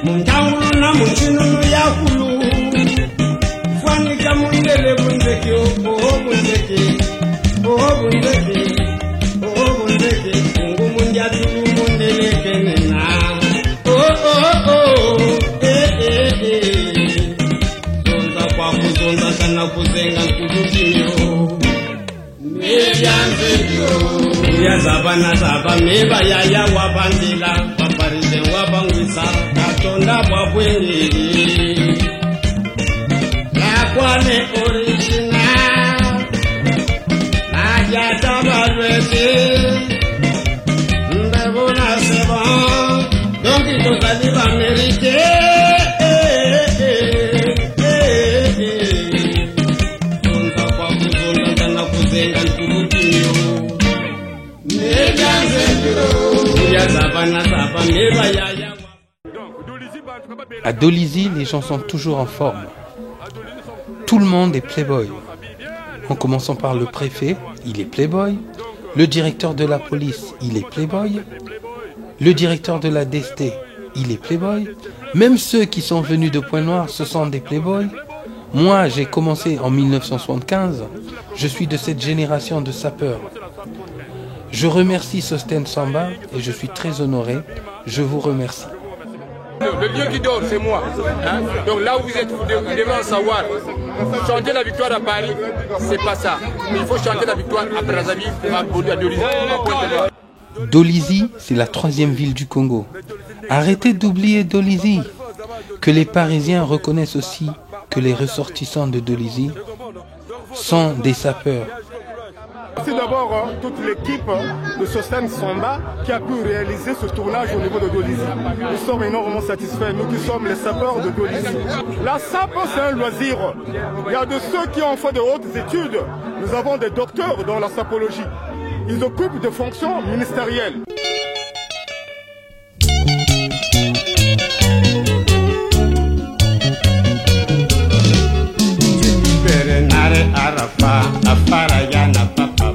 Mundangulu na munchinunu ya kulu Fani kya mundele bunzeki bunzeki bunzeki bunzeki kuzonga na kuzenga kudukimyo mebyanzeyo yazaba na zaba meba yaya wabandila waparise wabangwisa katonda bwabwengeri lakwane original najatabalwete mbebona seba donki tokali bamerike À Dolisie, les gens sont toujours en forme. Tout le monde est playboy. En commençant par le préfet, il est playboy. Le directeur de la police, il est playboy. Le directeur de la DST, il est playboy. Même ceux qui sont venus de Pointe-Noire, ce sont des playboys. Moi, j'ai commencé en 1975. Je suis de cette génération de sapeurs. Je remercie Sosten Samba et je suis très honoré. Je vous remercie. Le lieu qui dort, c'est moi. Hein? Donc là où vous êtes, vous devez en savoir. Chanter la victoire à Paris, c'est pas ça. Il faut chanter la victoire à Brazzaville, à Dolisie. Dolisie, c'est la 3e ville du Congo. Arrêtez d'oublier Dolisie. Que les Parisiens reconnaissent aussi que les ressortissants de Dolisie sont des sapeurs. Merci d'abord toute l'équipe de Sosten Samba qui a pu réaliser ce tournage au niveau de Dolisie. Nous sommes énormément satisfaits, nous qui sommes les sapeurs de Dolisie. La SAP, c'est un loisir. Il y a de ceux qui ont fait de hautes études. Nous avons des docteurs dans la sapologie. Ils occupent des fonctions ministérielles. Arafa, afara yana papa.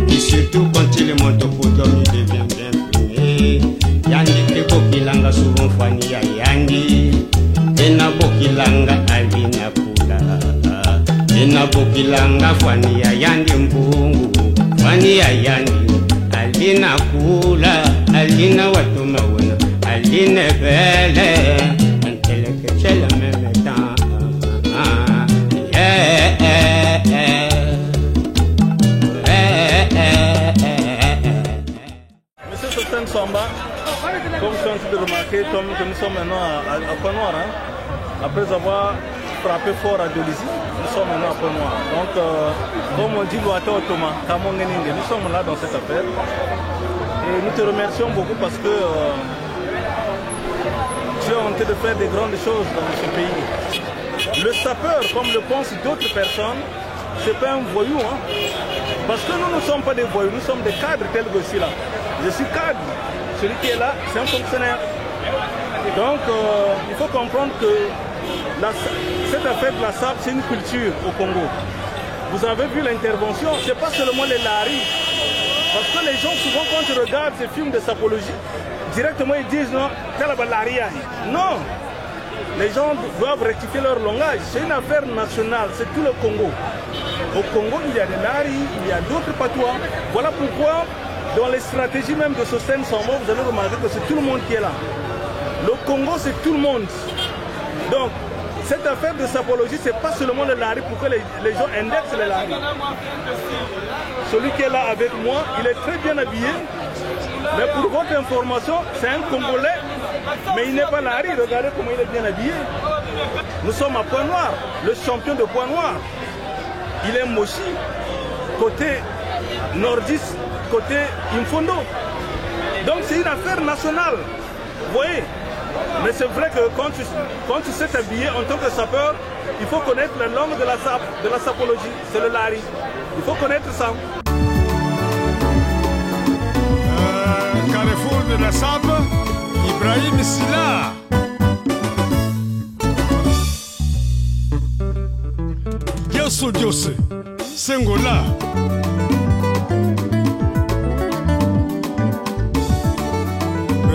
Et surtout quand il monte au podium, il devient bien primé. Yandi te bokilanga souvent fani ya yandi. Ena bokilanga alina kula. Ena bokilanga fani ya yandi mbungu. Fani ya yandi alina kula. Alina watu mawana. Alina bele. Antele que c'est le même temps. Monsieur Sosten Samba, comme je suis en train de remarquer, que nous sommes maintenant à Pointe-Noire, hein, après avoir frappé fort à Dolisie, nous sommes maintenant à Pointe-Noire. Donc, comme on dit, nous sommes là dans cette affaire. Et nous te remercions beaucoup parce que tu es en train de faire des grandes choses dans ce pays. Le sapeur, comme le pensent d'autres personnes, c'est pas un voyou. Hein? Parce que nous ne sommes pas des voyous, nous sommes des cadres tels que je suis là. Je suis cadre. Celui qui est là, c'est un fonctionnaire. Donc, il faut comprendre que cette affaire de la SAP, c'est une culture au Congo. Vous avez vu l'intervention, c'est pas seulement les laris. Parce que les gens, souvent, quand ils regardent ces films de sapologie, directement ils disent non, c'est la balaria. Non! Les gens doivent rectifier leur langage. C'est une affaire nationale, c'est tout le Congo. Au Congo, il y a des laris, il y a d'autres patois. Voilà pourquoi, dans les stratégies même de Sosten Samba, vous allez remarquer que c'est tout le monde qui est là. Le Congo, c'est tout le monde. Donc, cette affaire de sapologie, c'est pas seulement les laris pour que les gens indexent les laris. Celui qui est là avec moi, il est très bien habillé. Mais pour votre information, c'est un Congolais, mais il n'est pas lari. Regardez comment il est bien habillé. Nous sommes à Pointe-Noire, le champion de Pointe-Noire. Il est Moshi, côté nordiste, côté Imfondo. Donc c'est une affaire nationale. Vous voyez? Mais c'est vrai que quand tu sais t'habiller en tant que sapeur, il faut connaître la langue de la sapologie. C'est le lari. Il faut connaître ça. Carrefour de la SAP, Ibrahim Silla. Dios, Sengola.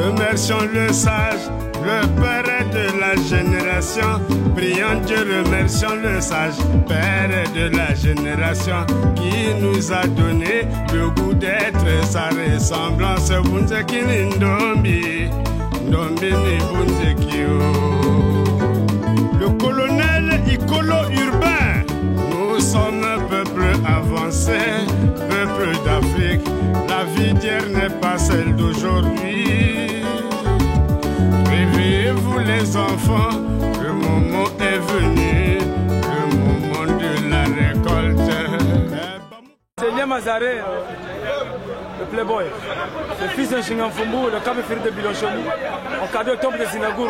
Remercions le sage, le père de la génération. Prions Dieu, remercions le sage, père de la génération, qui nous a donné le goût d'être sa ressemblance. Bunzeki ni ndombi, ndombi ni bunzeki. Le colonel Icolo Urbain. La vie d'hier n'est pas celle d'aujourd'hui. Réveillez-vous les enfants, le moment est venu, le moment de la récolte. C'est Lia Mazaré, le playboy, le fils d'un Chingamfumbu, le cabefiri de Bilochomi, en cadeau top de Sinagour,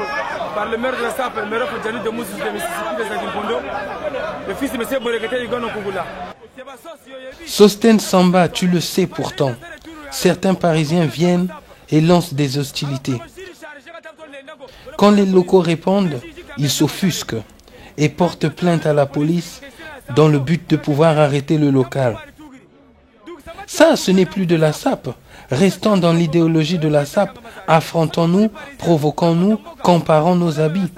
par le maire de la SAP, le maire de Moussous de Mississippi, de Zadimpondo, le fils de M. Borekete Igono Kugula. Sosten Samba, tu le sais pourtant, certains Parisiens viennent et lancent des hostilités. Quand les locaux répondent, ils s'offusquent et portent plainte à la police dans le but de pouvoir arrêter le local. Ça, ce n'est plus de la SAP. Restons dans l'idéologie de la SAP, affrontons-nous, provoquons-nous, comparons nos habits.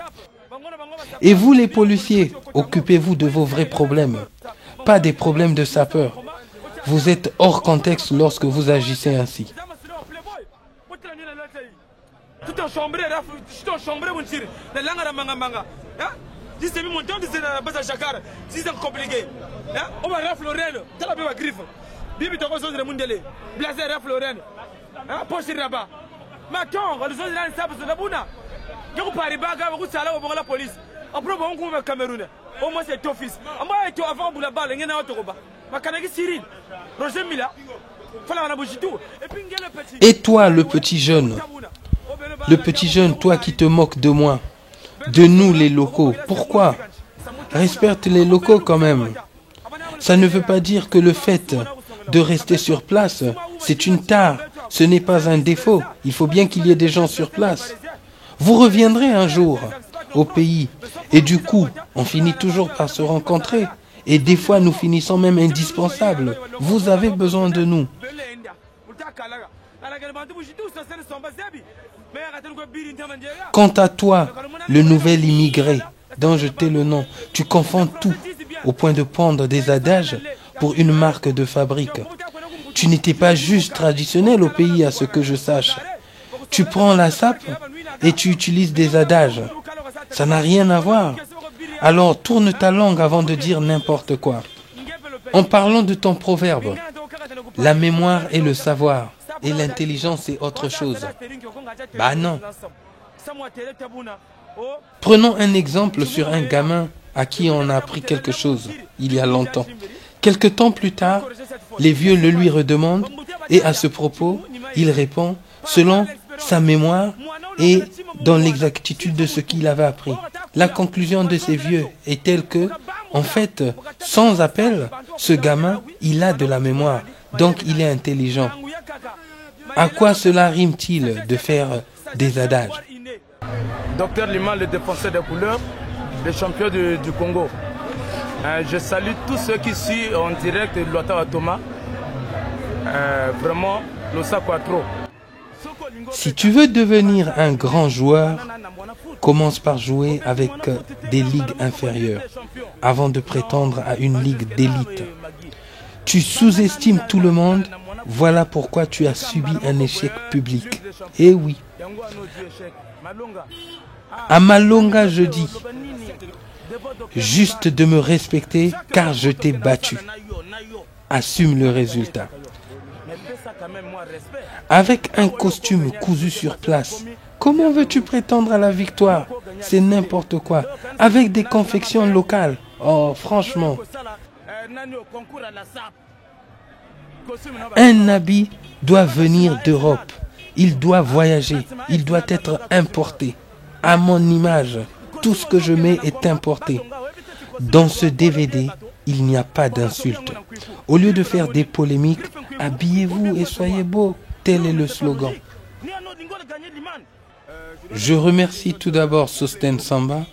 Et vous les policiers, occupez-vous de vos vrais problèmes, pas des problèmes de sapeurs. Vous êtes hors contexte lorsque vous agissez ainsi. Tout en chambre, la langue à manga. C'est mon temps de la base à Chakar, c'est compliqué. On va raflorer, t'as la même griffe. Bibi Togo de Mundele, Blazer raflorer. Poche Rabat. Macron, le zone de la Sable de la Bouna. Yo Paris Baga, vous savez, on va la police. En premier, on va Cameroun. Au moins, c'est office. En moi, tu avant Boulaba, il y a un autoroba. Ma Kanaki Cyril, Roger Mila, Fala Bouchitou. Et toi, le petit jeune, toi qui te moques de moi, de nous les locaux, pourquoi? Respecte les locaux quand même. Ça ne veut pas dire que le fait de rester sur place, c'est une tare, ce n'est pas un défaut. Il faut bien qu'il y ait des gens sur place. Vous reviendrez un jour au pays et du coup, on finit toujours par se rencontrer. Et des fois, nous finissons même indispensables. Vous avez besoin de nous. Quant à toi, le nouvel immigré, dont je t'ai le nom, tu confonds tout au point de pondre des adages pour une marque de fabrique. Tu n'étais pas juste traditionnel au pays à ce que je sache. Tu prends la SAP et tu utilises des adages. Ça n'a rien à voir. Alors tourne ta langue avant de dire n'importe quoi. En parlant de ton proverbe, la mémoire est le savoir et l'intelligence est autre chose. Bah non. Prenons un exemple sur un gamin à qui on a appris quelque chose il y a longtemps. Quelque temps plus tard, les vieux le lui redemandent et à ce propos, il répond selon sa mémoire et dans l'exactitude de ce qu'il avait appris. La conclusion de ces vieux est telle que, en fait, sans appel, ce gamin, il a de la mémoire, donc il est intelligent. À quoi cela rime-t-il de faire des adages? Docteur Liman, le défenseur des couleurs, le champion du Congo. Je salue tous ceux qui suivent en direct de Loata Thomas. Vraiment, le sac trop. Si tu veux devenir un grand joueur, commence par jouer avec des ligues inférieures avant de prétendre à une ligue d'élite. Tu sous-estimes tout le monde, voilà pourquoi tu as subi un échec public. Eh oui. À Malonga, je dis, juste de me respecter car je t'ai battu. Assume le résultat. Avec un costume cousu sur place, comment veux-tu prétendre à la victoire? C'est n'importe quoi. Avec des confections locales. Oh, franchement. Un habit doit venir d'Europe. Il doit voyager. Il doit être importé. À mon image, tout ce que je mets est importé. Dans ce DVD, il n'y a pas d'insultes. Au lieu de faire des polémiques, habillez-vous et soyez beaux. Tel est le slogan. Je remercie tout d'abord Sosten Samba,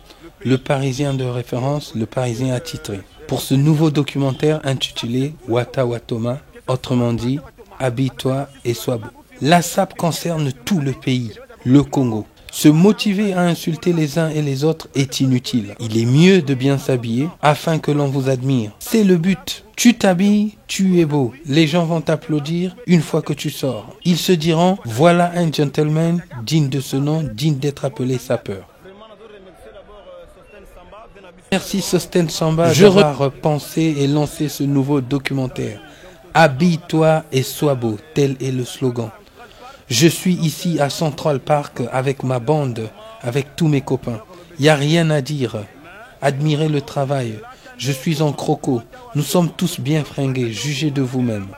le Parisien de référence, le Parisien attitré, pour ce nouveau documentaire intitulé Wata Watoma, autrement dit, habille-toi et sois beau. La SAP concerne tout le pays, le Congo. Se motiver à insulter les uns et les autres est inutile. Il est mieux de bien s'habiller afin que l'on vous admire. C'est le but. Tu t'habilles, tu es beau. Les gens vont t'applaudir une fois que tu sors. Ils se diront, voilà un gentleman digne de ce nom, digne d'être appelé sapeur. Merci Sosten Samba d'avoir pensé et lancé ce nouveau documentaire. Habille-toi et sois beau, tel est le slogan. Je suis ici à Central Park avec ma bande, avec tous mes copains. Y a rien à dire. Admirez le travail. Je suis en croco. Nous sommes tous bien fringués. Jugez de vous-même.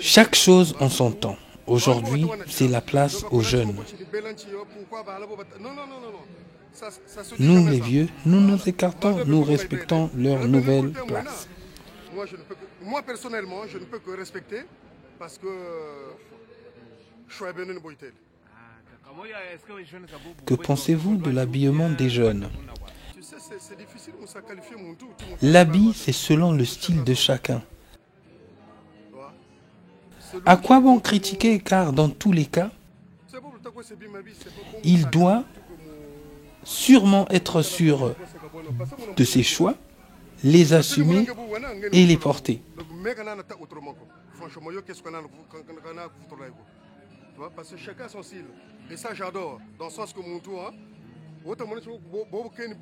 Chaque chose en son temps. Aujourd'hui, c'est la place aux jeunes. Nous, les vieux, nous nous écartons, nous respectons leur nouvelle place. Moi, personnellement, je ne peux que respecter parce que je suis Benin Boitel. Que pensez-vous de l'habillement des jeunes? L'habit, c'est selon le style de chacun. À quoi bon critiquer, car dans tous les cas, il doit sûrement être sûr de ses choix, les assumer et les porter. Parce que chacun a son style. Et ça, j'adore. Dans le sens que mon tour,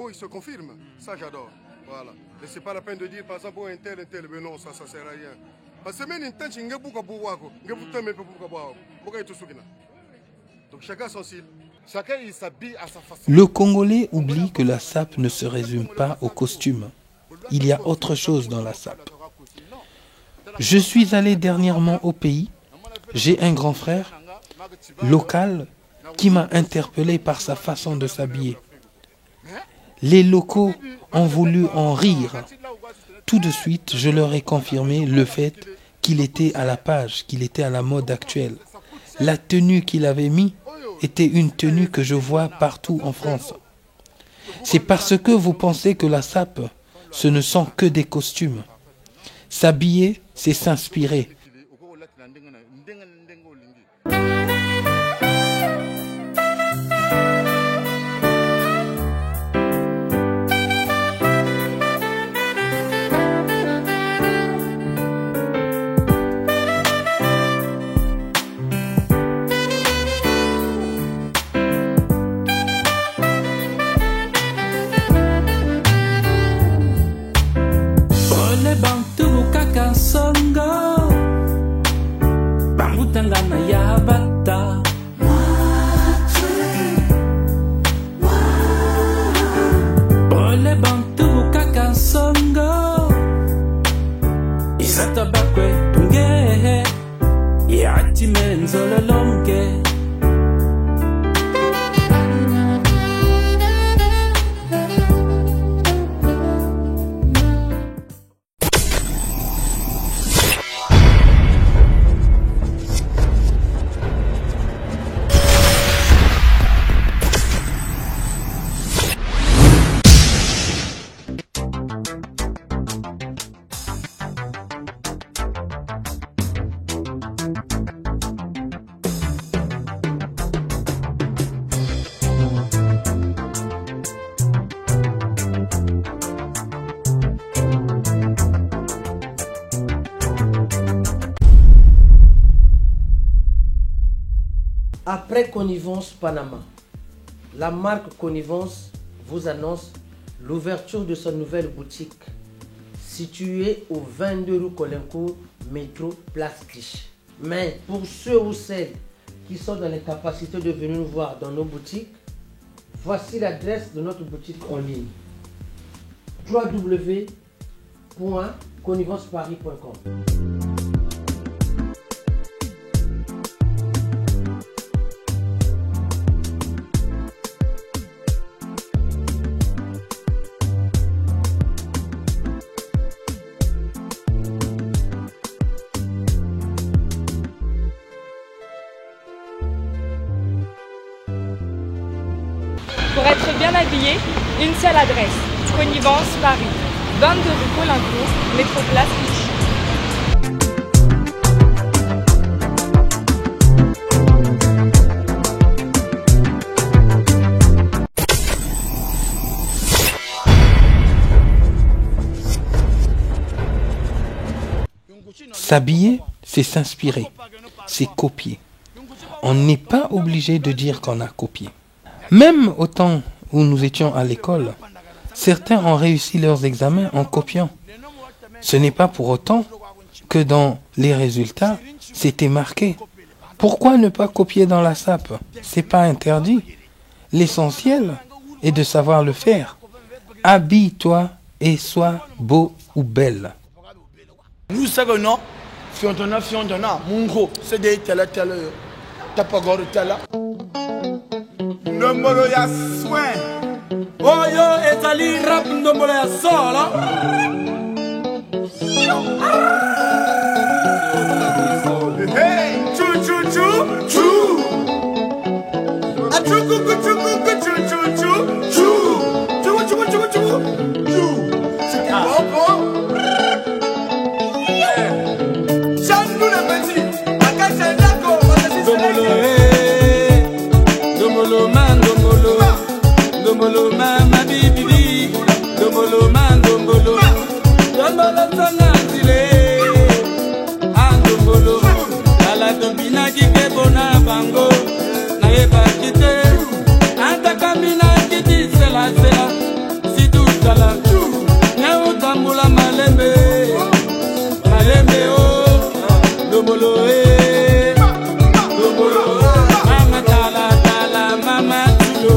il se confirme. Ça, j'adore. Voilà. Et c'est pas la peine de dire, par exemple, un tel, mais non, ça sert à rien. Parce que même une tâche, donc chacun a son style. Chacun, il s'habille à sa façon. Le Congolais oublie que la sape ne se résume pas au costume. Il y a autre chose dans la sape. Je suis allé dernièrement au pays. J'ai un grand frère local qui m'a interpellé par sa façon de s'habiller. Les locaux ont voulu en rire. Tout de suite, je leur ai confirmé le fait qu'il était à la page, qu'il était à la mode actuelle. La tenue qu'il avait mise était une tenue que je vois partout en France. C'est parce que vous pensez que la sape, ce ne sont que des costumes. S'habiller, c'est s'inspirer. Après Connivence Panama, la marque Connivence vous annonce l'ouverture de sa nouvelle boutique située au 22 rue Colincourt, métro Place Clichy. Mais pour ceux ou celles qui sont dans les capacités de venir nous voir dans nos boutiques, voici l'adresse de notre boutique en ligne: www.connivenceparis.com. et bien habillé, une seule adresse. Connivence, Paris. 22 rue Colincourt, Métroplace Clichy. S'habiller, c'est s'inspirer, c'est copier. On n'est pas obligé de dire qu'on a copié. Même au temps où nous étions à l'école, certains ont réussi leurs examens en copiant. Ce n'est pas pour autant que dans les résultats, c'était marqué. Pourquoi ne pas copier dans la SAP? C'est pas interdit. L'essentiel est de savoir le faire. Habille-toi et sois beau ou belle. Nous savons non, fiondona, mungo, c'est des tela, t'as pas encore tela. Ndombolo ya soin. Oh yo, ezali rap ndombolo ya sola. Hey, chou chou chou chou. A chou chou chou chou chou chou chou chou chou chou chou. C'est bon. Dombolo mama bibi, dombolo man dombolo, dombolo tonantile, andombolo, ala dombina kike bona bango, na eba kite, anta kamina kiti sela, si tout kala, na utambula malembe o, dombolo dombolo, mama tala, mama tulo.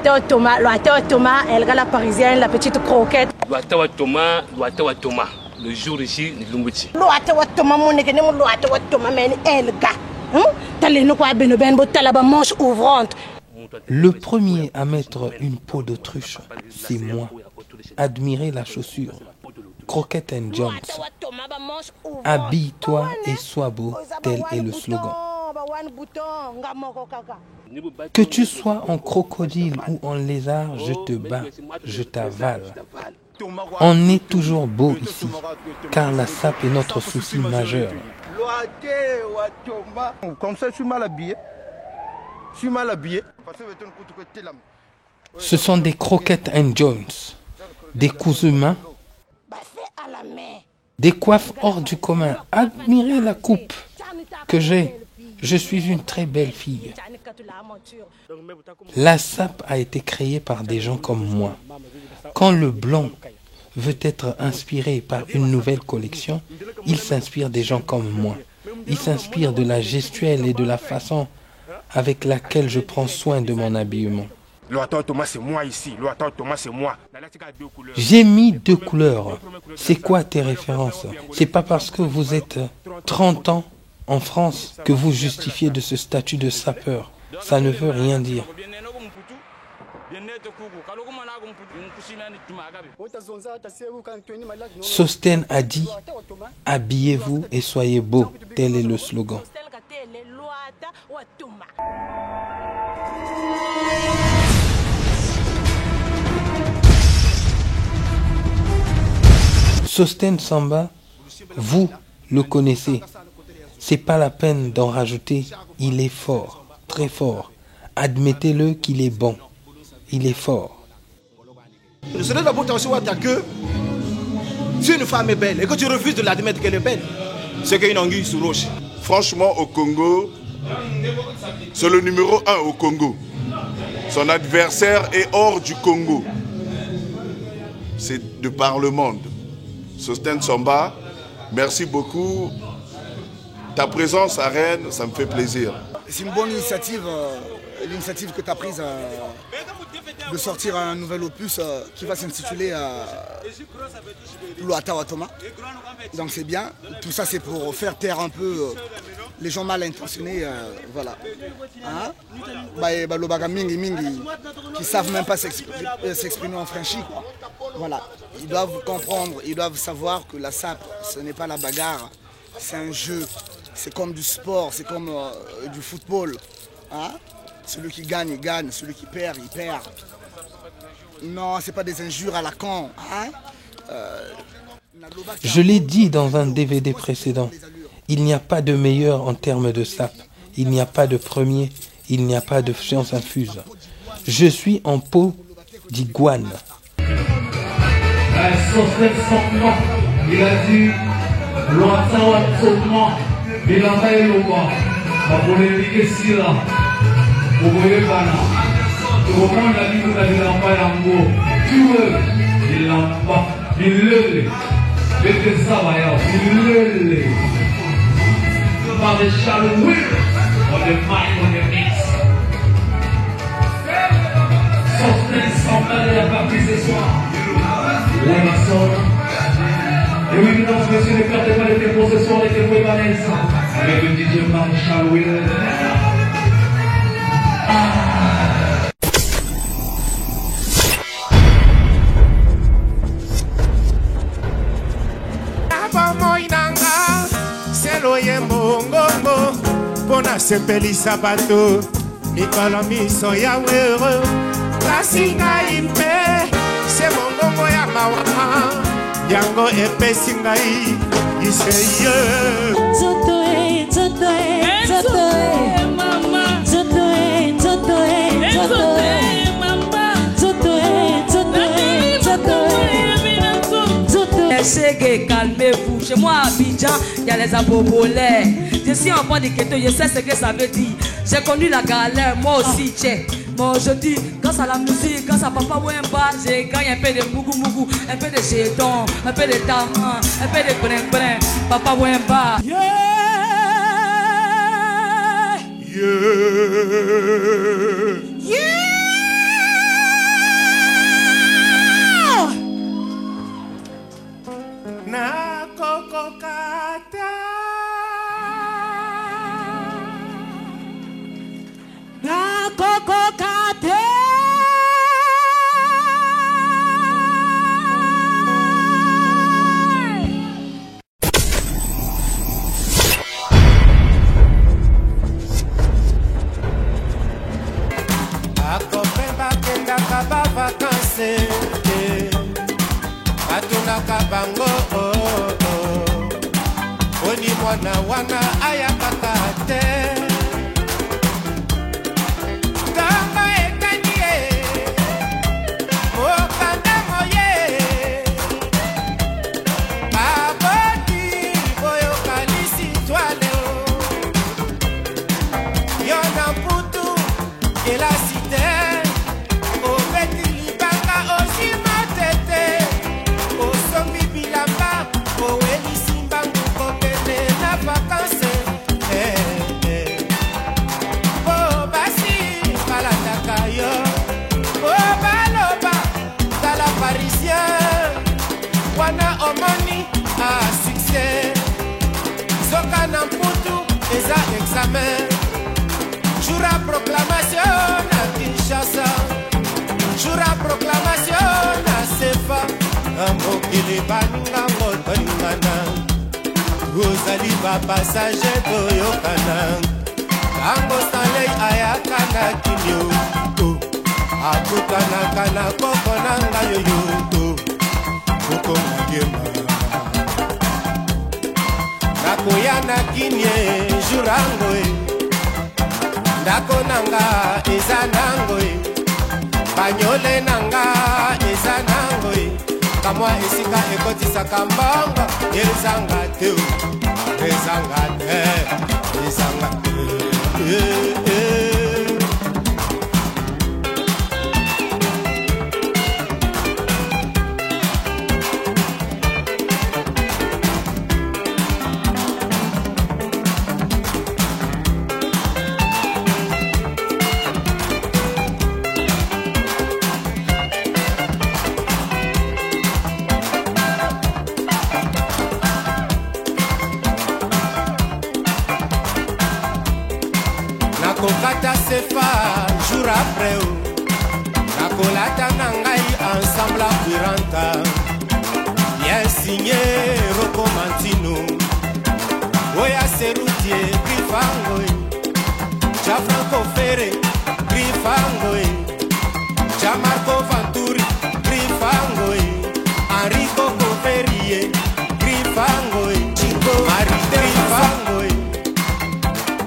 Loatewa Thomas, elle regarde la parisienne, la petite croquette. Loatewa Thomas, le jour ici, ni Lumbuti. Loatewa Thomas, mon nez, Loatewa Thomas, mais elle gars. T'as les noms quoi, ben, t'as la manche ouvrante. Le premier à mettre une peau d'autruche, c'est moi. Admirez la chaussure. Croquette & Jones. Habille-toi et sois beau, tel est le slogan. Que tu sois en crocodile ou en lézard, je te bats, je t'avale. On est toujours beau ici, car la sape est notre souci majeur. Comme ça, je suis mal habillé. Ce sont des Croquette & Jones, des coups humains, des coiffes hors du commun. Admirez la coupe que j'ai. Je suis une très belle fille. La sape a été créée par des gens comme moi. Quand le blanc veut être inspiré par une nouvelle collection, il s'inspire des gens comme moi. Il s'inspire de la gestuelle et de la façon avec laquelle je prends soin de mon habillement. Loatewa Thomas, c'est moi ici. Loatewa Thomas, c'est moi. J'ai mis 2 couleurs. C'est quoi tes références? C'est pas parce que vous êtes 30 ans en France que vous justifiez de ce statut de sapeur. Ça ne veut rien dire. Sostène a dit « Habillez-vous et soyez beaux », tel est le slogan. Sostène Samba, vous le connaissez. C'est pas la peine d'en rajouter. Il est fort, très fort. Admettez-le qu'il est bon. Il est fort. Le seul d'abord que si une femme est belle et que tu refuses de l'admettre qu'elle est belle, c'est qu'il y a une anguille sous roche. Franchement, au Congo, c'est le numéro 1 au Congo. Son adversaire est hors du Congo. C'est de par le monde. Sostène Samba, merci beaucoup. Ta présence à Rennes, ça me fait plaisir. C'est une bonne initiative, l'initiative que tu as prise de sortir un nouvel opus qui va s'intituler Loatewa Thomas. Donc c'est bien. Tout ça c'est pour faire taire un peu les gens mal intentionnés. Voilà. Hein? Qui savent même pas s'exprimer en franchi. Voilà. Ils doivent comprendre, ils doivent savoir que la sape, ce n'est pas la bagarre. C'est un jeu. C'est comme du sport, c'est comme du football. Hein? Celui qui gagne, il gagne. Celui qui perd, il perd. Non, c'est pas des injures à la con. Hein? Je l'ai dit dans un DVD précédent. Il n'y a pas de meilleur en termes de sape. Il n'y a pas de premier. Il n'y a pas de science infuse. Je suis en peau d'iguane. Il a dit Loatewa Thomas. Bilanga eloba bapolémike esila boboyebana tokomona bikuta bilamba yango tue bilamba bilele bete saba ya bilele Maréchal Will on the mic on the mix. Sostène Samba de la partie ce soir. La maçon. Et oui, mesdames et messieurs, ne perdez pas les témoins ce soir, les témoins Vanessa, avec le DJ Maréchal Will. Abomoinanga, selo yembo ngongo, pona sepelisa bato, mikolo miso ya wero, kasi ngai mpe, se mongongo ya mawa. Yango epesi ngai iseye Zoto e, zoto e, zoto e mama Zoto e, zoto e, zoto e mama Zoto e, zoto e, zoto e Zoto e Chege, calmez-vous. Chez moi à Abidjan, il y a les abobolais. Je suis enfant de Keto, je sais ce que ça veut dire. J'ai connu la galère, moi aussi, tchè. Moi je dis, grâce à la musique, grâce à Papa Wemba, j'ai gagné un peu de mougou mougou, un peu de jeton, un peu de taman, un peu de brin brin. Papa Wemba. Yeah, yeah, yeah. kaka bango oni mwana wana ayakaka te tanga etani ye mokanda moye baboti boyokalisi twale yo na mputu elasite obeti libanga osima tete osombi bilamba owelisi mbangu kokende na vakanse po basi balandaka yo po baloba tala parisien wana omoni a succès soka na mputu eza examen jour à proclamation na Kinshasa jour à proclamation na Sefa mokili baninga motoningana ozali bapassager toyokana tango Stanley ayaka na kinyo akutanaka na koko na ngai yoyo koko magema nakoya na kinye jour ango ndako nanga eza nango banyole nanga eza nango kamwa esika ekotisaka mbongo ezanga te ezanga te ezanga te kokata sefa jour après nakolata na ngai ensemble akwiranta bien signé Rocco Mantino oya serutier grifango ja Franco Ferre grifango ja Marco Vanturi grifango Enrico Coverie grifango Chico Mari grifango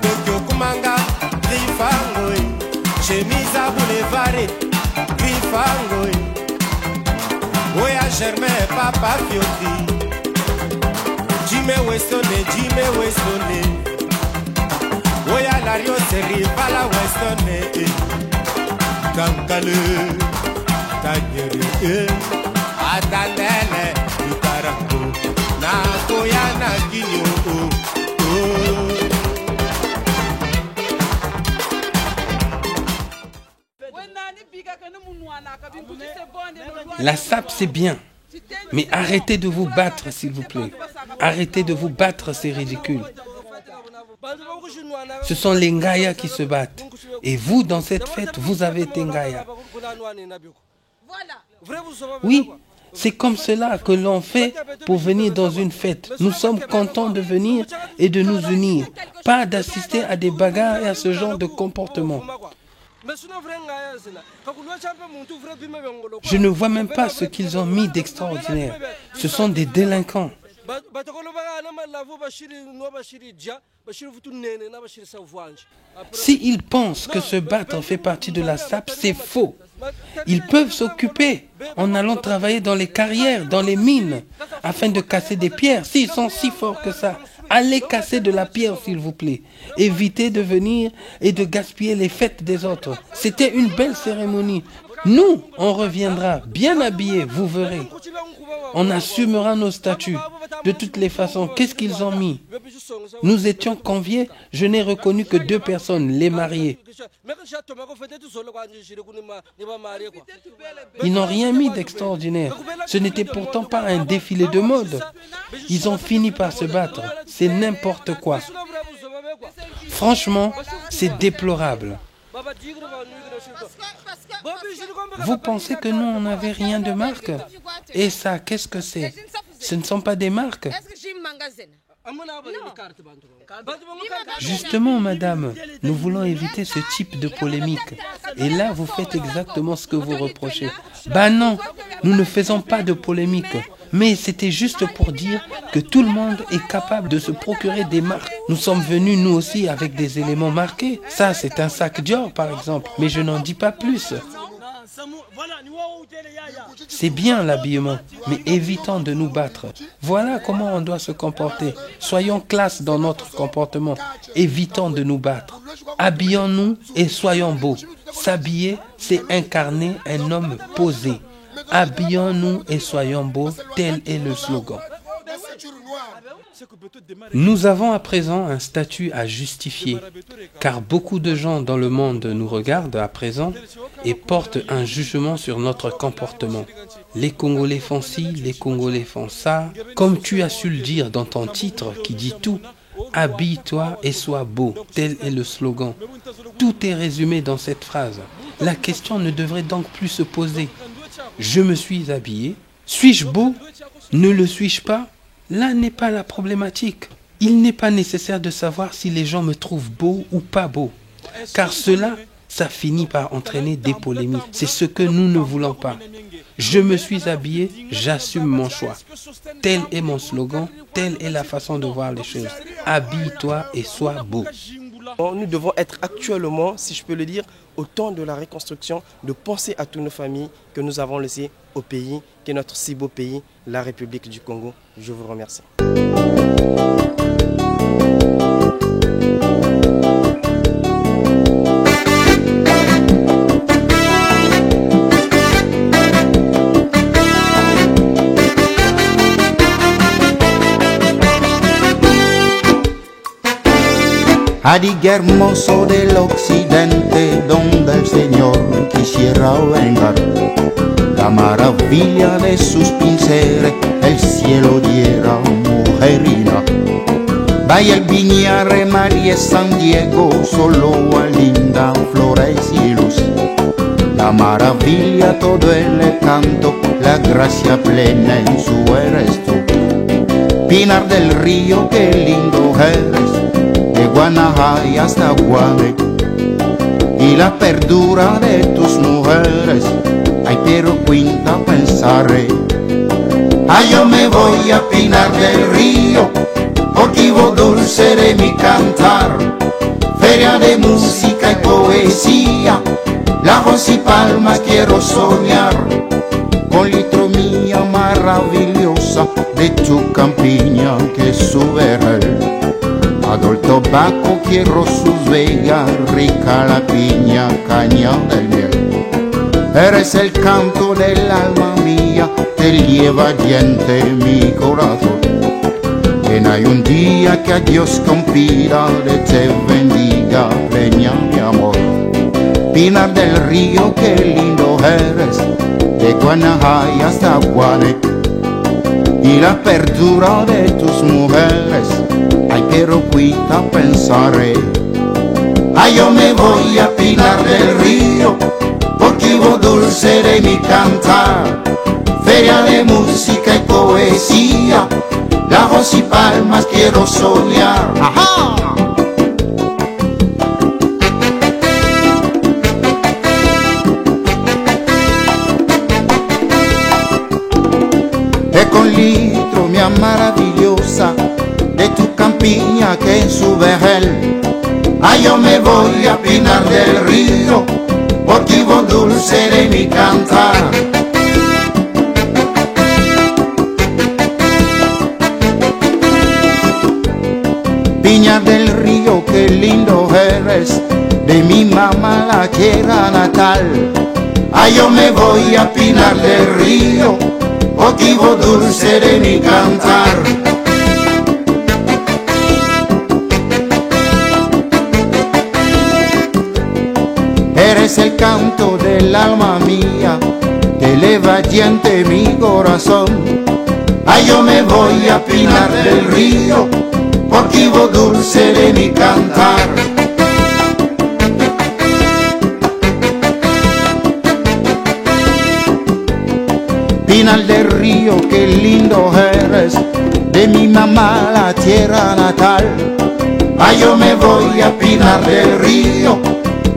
Tokyo Kumanga grifango chemise à boulevard grifango oya Germain Papa Fiotti Jimmy Westone oya Lario Serrivala Westone Kankale Tanyere Atanele Utarango Nakoya Nakinyo La SAP, c'est bien. Mais arrêtez de vous battre, s'il vous plaît. Arrêtez de vous battre, c'est ridicule. Ce sont les Ngaya qui se battent. Et vous, dans cette fête, vous avez été Ngaya. Oui, c'est comme cela que l'on fait pour venir dans une fête. Nous sommes contents de venir et de nous unir. Pas d'assister à des bagarres et à ce genre de comportement. Je ne vois même pas ce qu'ils ont mis d'extraordinaire. Ce sont des délinquants. S'ils pensent que se battre fait partie de la SAP, c'est faux. Ils peuvent s'occuper en allant travailler dans les carrières, dans les mines, afin de casser des pierres. S'ils sont si forts que ça, allez casser de la pierre, s'il vous plaît. Évitez de venir et de gaspiller les fêtes des autres. C'était une belle cérémonie. Nous, on reviendra bien habillés, vous verrez. On assumera nos statuts. De toutes les façons, qu'est-ce qu'ils ont mis? Nous étions conviés, je n'ai reconnu que 2 personnes, les mariés. Ils n'ont rien mis d'extraordinaire. Ce n'était pourtant pas un défilé de mode. Ils ont fini par se battre. C'est n'importe quoi. Franchement, c'est déplorable. Vous pensez que nous, on n'avait rien de marque? Et ça, qu'est-ce que c'est? Ce ne sont pas des marques. Justement, madame, nous voulons éviter ce type de polémique. Et là, vous faites exactement ce que vous reprochez. Bah non, nous ne faisons pas de polémique. Mais c'était juste pour dire que tout le monde est capable de se procurer des marques. Nous sommes venus, nous aussi, avec des éléments marqués. Ça, c'est un sac Dior, par exemple. Mais je n'en dis pas plus. C'est bien l'habillement, mais évitons de nous battre. Voilà comment on doit se comporter. Soyons classe dans notre comportement. Évitons de nous battre. Habillons-nous et soyons beaux. S'habiller, c'est incarner un homme posé. Habillons-nous et soyons beaux, tel est le slogan. Nous avons à présent un statut à justifier, car beaucoup de gens dans le monde nous regardent à présent et portent un jugement sur notre comportement. Les Congolais font ci, les Congolais font ça. Comme tu as su le dire dans ton titre qui dit tout, habille-toi et sois beau, tel est le slogan. Tout est résumé dans cette phrase. La question ne devrait donc plus se poser. Je me suis habillé. Suis-je beau? Ne le suis-je pas? Là n'est pas la problématique. Il n'est pas nécessaire de savoir si les gens me trouvent beau ou pas beau. Car cela, ça finit par entraîner des polémiques. C'est ce que nous ne voulons pas. Je me suis habillé, j'assume mon choix. Tel est mon slogan, telle est la façon de voir les choses. Habille-toi et sois beau. Nous devons être actuellement, si je peux le dire, au temps de la reconstruction, de penser à toutes nos familles que nous avons laissées au pays, qui est notre si beau pays, la République du Congo. Je vous remercie. Adigue hermoso del occidente, donde el Señor quisiera vengar. La maravilla de sus pinceles, el cielo diera mujerina. Vaya el Viñarre, María San Diego, solo a linda flores y luz. La maravilla, todo el encanto, la gracia plena en su eres tú. Pinar del Río, qué lindo eres, de Guanajay hasta Guane, y la perdura de tus mujeres, ay pero cuenta pensaré. Ay yo me voy a Pinar del Río, porque vos dulce de mi cantar, feria de música y poesía, lagos y palmas quiero soñar, con litro mía maravillosa de tu campiña que sube el Adol Tobaco quiero sus vegas, rica la piña, caña del miel. Eres el canto del alma mía, te lleva diente mi corazón. Que no hay un día que a Dios compida, de te bendiga, leña mi amor. Pinar del Río, qué lindo eres, de Guanajay hasta Guane, y la perdura de tus mujeres, ay pero cuita pensaré. Ay yo me voy a Pinar del Río, porque vos dulce de mi cantar, feria de música y poesía, lagos y palmas quiero soñar. ¡Ajá! E con litro mia maravillosa de tu campiña que sube él. Ay yo me voy a Pinar del Río, porque vos dulce de mi cantar. Pinar del Río, qué lindo eres, de mi mamá la tierra natal. Ay yo me voy a Pinar del Río, porque vos dulce de mi cantar. Eres el canto del alma mía, que eleva diente mi corazón. Ay yo me voy a Pinar del Río, porque vos dulce de mi cantar. Pinar del Río, río, qué lindo eres, de mi mamá la tierra natal. Ay, yo me voy a Pinar del Río,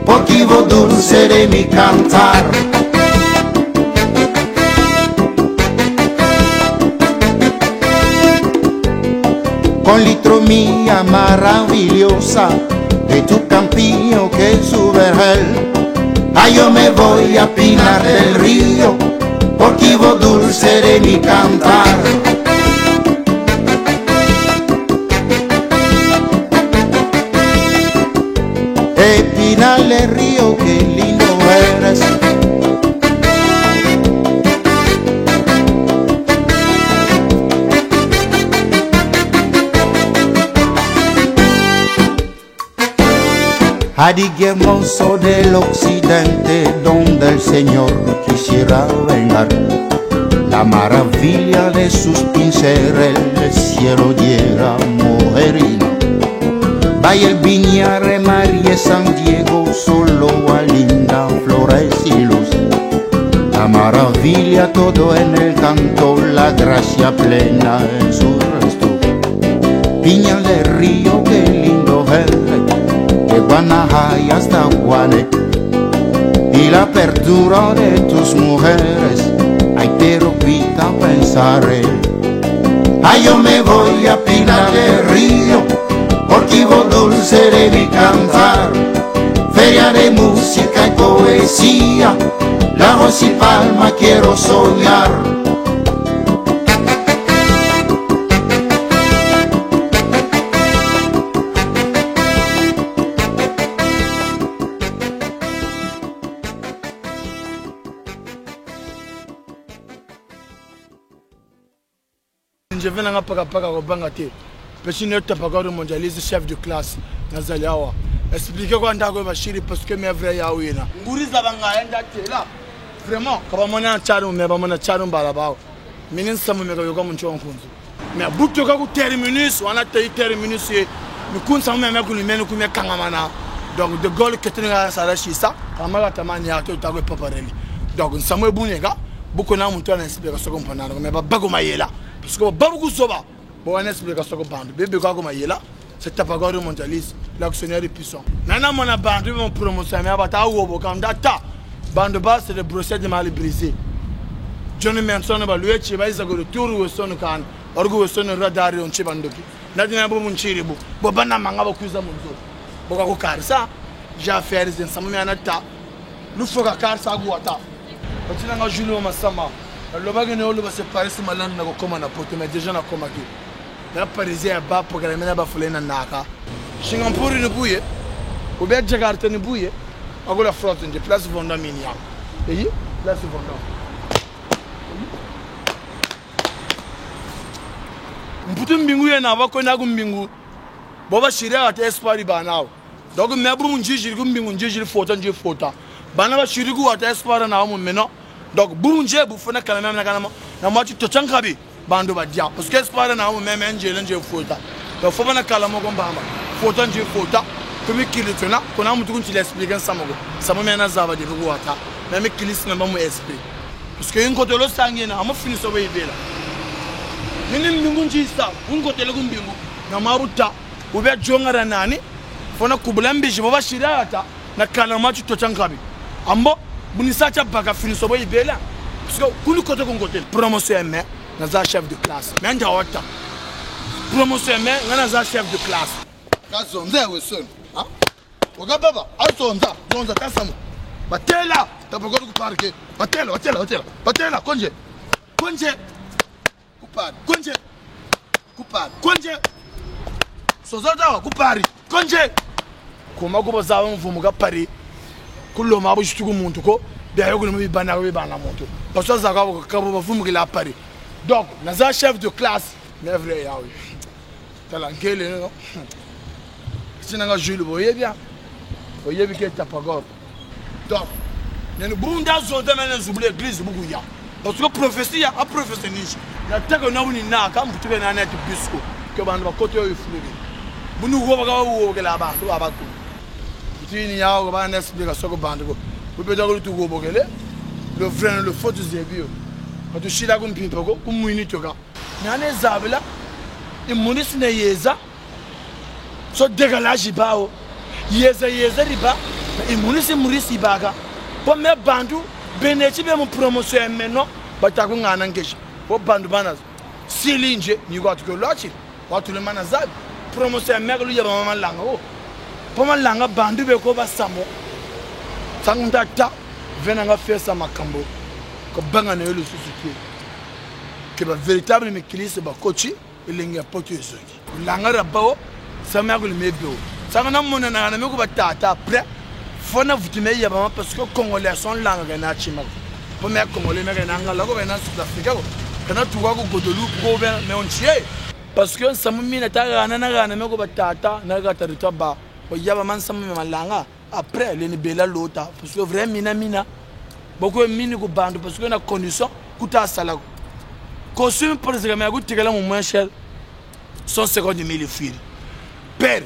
porque vos dulce de mi cantar. Con litro mía maravillosa, de tu campillo que es su vergel. Ay, yo me voy a Pinar del Río, porque vos dulce de mi cantar. Pinar del Río, qué lindo eres. Adigue hermoso del occidente, donde el Señor quisiera vengar. La maravilla de sus pinceles, el cielo llega mujerino. Vaya el Viñare, María, San Diego, solo a linda flores y luz. La maravilla todo en el canto, la gracia plena en su resto. Pinar del Río, qué lindo es, de Guanajay hasta Guane. Y la apertura de tus mujeres, ay, pero quita pensar. Ay, yo me voy a Pinar del Río, porque vos dulce de mi cantar. Feria de música y poesía, Lagos y Palma quiero soñar. Je viens à Paka au Bangate. Petit tapagoro mondialiste, chef de classe, Nazaliawa. Expliquez quoi on a chérie parce que mes vrais yaouina. Bouriza Bangaenda là. Vraiment, quand on a un charon, mais on a un charon balabao. Minin Samu Megayoga Munchon Kunzu. Mais à bout de cas, terminus, on a terminus, nous comptons même que nous menons comme Kangamana. Donc, de Gaulle qui est à Sarachisa, Kamala Tamania, tout à Paparelli. Donc, Samuel Bounega, beaucoup n'a monté en explication compagnon, mais pas Bagomaïla. Parce que Babou Soba. Bon, on explique ce qu'on parle. Bébé Gagomaïla, c'est tapagoro mondialiste, l'actionnaire puissant. Nana mon abandon, mon promotion, mais abata ou au Kandata. Bande base, c'est le brosset de mal brisé. Johnny Manson, lui, tu vas y aller tour ou son can, orgo son radar on Chibandoki. Nadina Bomunchiribu, Bobana Mangabo Kuzamuzo. Bogago Karsa, j'ai affaire en Samuanata. Nous faut qu'à Karsa Guata. Quand il a Julio Massama, le bagano va se Paris Malan comme un apote, mais déjà n'a comme aquí. La Parisien est bas pour que la mena bafulena naka. Singapour ne bouille, ou bien Jakarta ne bouille, à la flotte de place Vondaminia. Et place Vondam. Mputum bingu ya na wako na gumbingu. Boba shiria ate espari banao. Donc mebu munjiji gumbingu njiji fota nje fota. Bana ba shirigu ate espara na mu meno. Donc bunje bu fona kala mena kana na mati to chankabi bando ba dia parce que espara na mu meme nje nje fota. Donc fo bana kala mo gomba fota nje fota. Comme kili tona kona mutu kunti l'expliquer samogo. Samo mena zaba de ruata. Même kilis na ba mu explique. Parce que inko to lo sangi na mo fini so be bela. Nini mbingu njisa, ungo tele kumbingu na maruta ube jongara nani fona kubulambi jiboba shirata na kana machu to chankabi ambo bunisa baka finiso boy bela parce que kunu kote kongotel promotion me na za chef de classe mais nja wata promotion me na za chef de classe kazonze weson ha oga baba zonza tasamu batela tabagoru ku parke batela konje Konje kupari konje sozada kupari konje kuma kuba zawe mvumu ga pari kullo ma bu shitugu muntu ko da yogo no bibana muntu parce que zaka ka bo bavumu la pari donc na za chef de classe mais vrai yawe talangele no sinanga Jules boye bien boye bi ke tapagor donc nenu bunda zo de mena zubule église bugu ya parce que prophétie a prophétie niche na tego na wuni na ka mutube na net bisco ke bandu ba kote yo ifulugi bunu go ba wo ke la ba do aba ko tini ya go ba na explique so ko bandu ko bu be dogo tu go bogele le frère le faute zebio Matushila kumpimpo kumwini toka. Nane zabela imunis ne yeza. So dégalaji bao. Yeza riba imunis ibaga. Po me bandu benechi be mu promotion meno bataku ngana ngeshi. Po bandu bana silinje ni watu ko lochi. Watu le mana zabi. Promotion meglu yaba mama langa o. Po malanga bandu be ko basamo. Sangunda ta venanga fesa makambo. Ko banga na yolo susuki. Que ba véritable me kilise ba coach elenga poto ezongi. Langa rabao samagulu mebio. Sangana mona na me ko batata après fona vutime yaba parce que congolais sont langa na chima. Po me congolais me na ngala ko na South Africa ko. Kana tuwa ko godolu ko be me onchie. Parce que samumi na ta na me ko batata na ga territoire ba. O yaba man samumi malanga après le bela lota parce que vraiment mina beaucoup mini ko bando parce que na condition kuta sala consomme par exemple mais ko tigala mo moins cher 150 000 filles per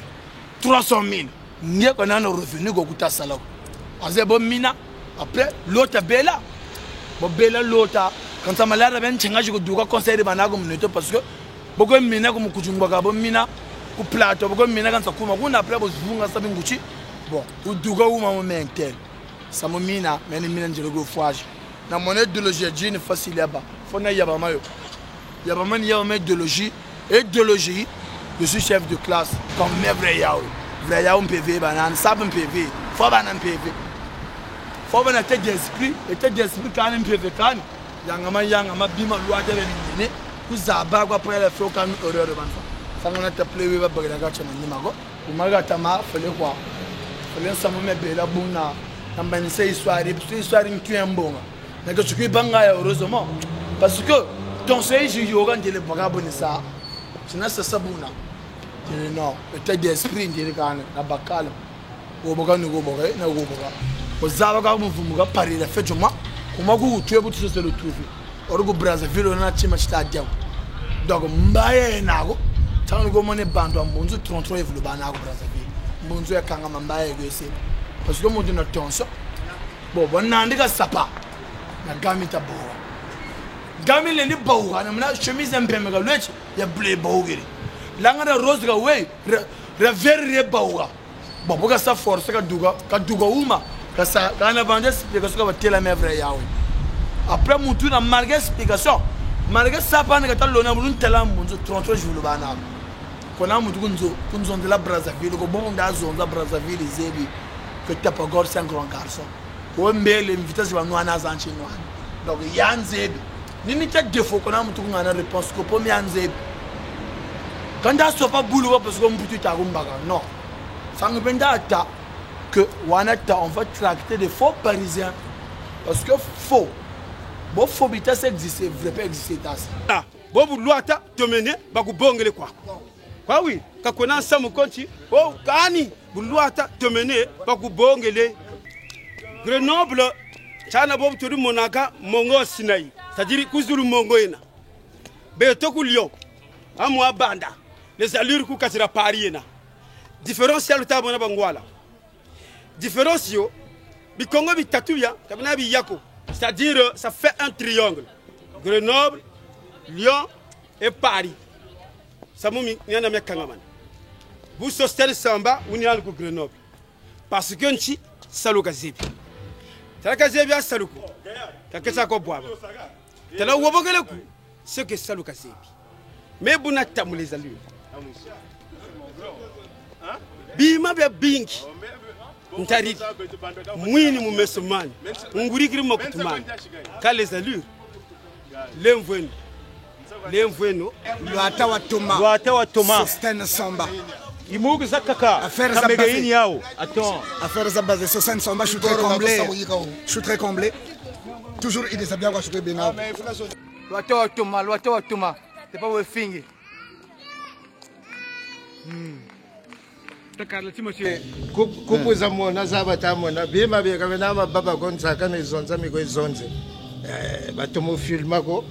300 000 nie ko na revenu ko kuta sala aze bo mina après lota bela bo bela lota quand ça malade ben chenga ko duka conseil de banago minute parce que beaucoup mina ko mukujumba ka bo mina ku plateau beaucoup mina quand ça kuma kuna après bo zvunga sabi nguchi bon ou duka ou maman mentel ça me mina mais ni mina njelo go foage na mon idéologie d'une facile là-bas faut na yaba mayo yaba man yaba idéologie je suis chef de classe comme mes vrai yaou PV banan sabun PV faut banan PV faut banan tête d'esprit quand même PV kan yangama bima loi de ni ku zaba kwa après la faut quand horreur de banfa ça on a appelé we ba bagala ka chama ni mago umaga tama fele kwa fele samu me bela buna nambani se histoire mtu mbonga mais que tu qui banga heureusement parce que ton sei yoga ndele bagaboni ça sina sabuna non peut-être d'esprit ndele kana na bakala go boga ni go boga na go boga o zaba ka mvumu ka pari la fejoma kuma ku tuye butu se le trouver or go Brazzaville na chima stadium donc mbaye nako tanu go mone bando ambunzu 33 evulu bana ko Brazzaville mbunzu ya kanga mbaye go ese parce que mon dieu na tension bon bonandika sapa na gami ta boa gami le ni boa na mna chemise mpeme ga lwechi ya blé bougiri langa na rose ga we re boa bon boka sa force ka duga uma ka sa kana vendre explication ka batela me vrai yawe après mutu na malgré explication malgré sapa na ka lona bulun tela munzo 33 jours bana kona mutu kunzo de la Brazzaville ko bon da zonza Brazzaville zebi que tu n'as pas encore 5 grands garçons. Ou bien les vitesses vont nous en azancher. Donc il y a un zèbre. Ni ni quel défaut qu'on a une réponse que pour un zèbre. Quand tu n'as pas boulot parce qu'on peut te rumbaga. Non. Ça ne veut pas dire que on va tracter des faux parisiens. Parce que faux. Bon faux vitesse existe, vrai pas exister. Ah, bon vous l'ouata te mener, bah vous bongez quoi. Quoi oui, quand on a ça mon compte, oh kani. Buluata te mener pas ku bongele Grenoble chana bob turu monaka mongo sinai c'est-à-dire kuzulu mongo ina be to ku Lyon amwa banda les allures ku kasira Paris ina différentiel ta bona bangwala différentio bi Congo bi tatuya kabina bi yako c'est-à-dire ça fait un triangle Grenoble Lyon et Paris ça mumi nyana me kangaman vous sostez samba ou n'y a le Grenoble parce que nchi saluka zipi talaka zipi ya saluku takesa ko boaba tala wobogele ku c'est que saluka zipi mais buna tamule zalu bima be bingi ntari mwini mu mesomani ngurikiri makutumani kale zalu lemvweni Luata wa Thomas Sostène Samba Imoug Zakaka affaire Zabazé Sostène Samba, je suis très comblé. Je suis très comblé. Toujours il est bien quoi je suis bien. Luata wa Thomas. C'est pas vous fingi. Kupuza mona zabata mona bima beka na baba konza kana izonza miko izonze batomo filma ko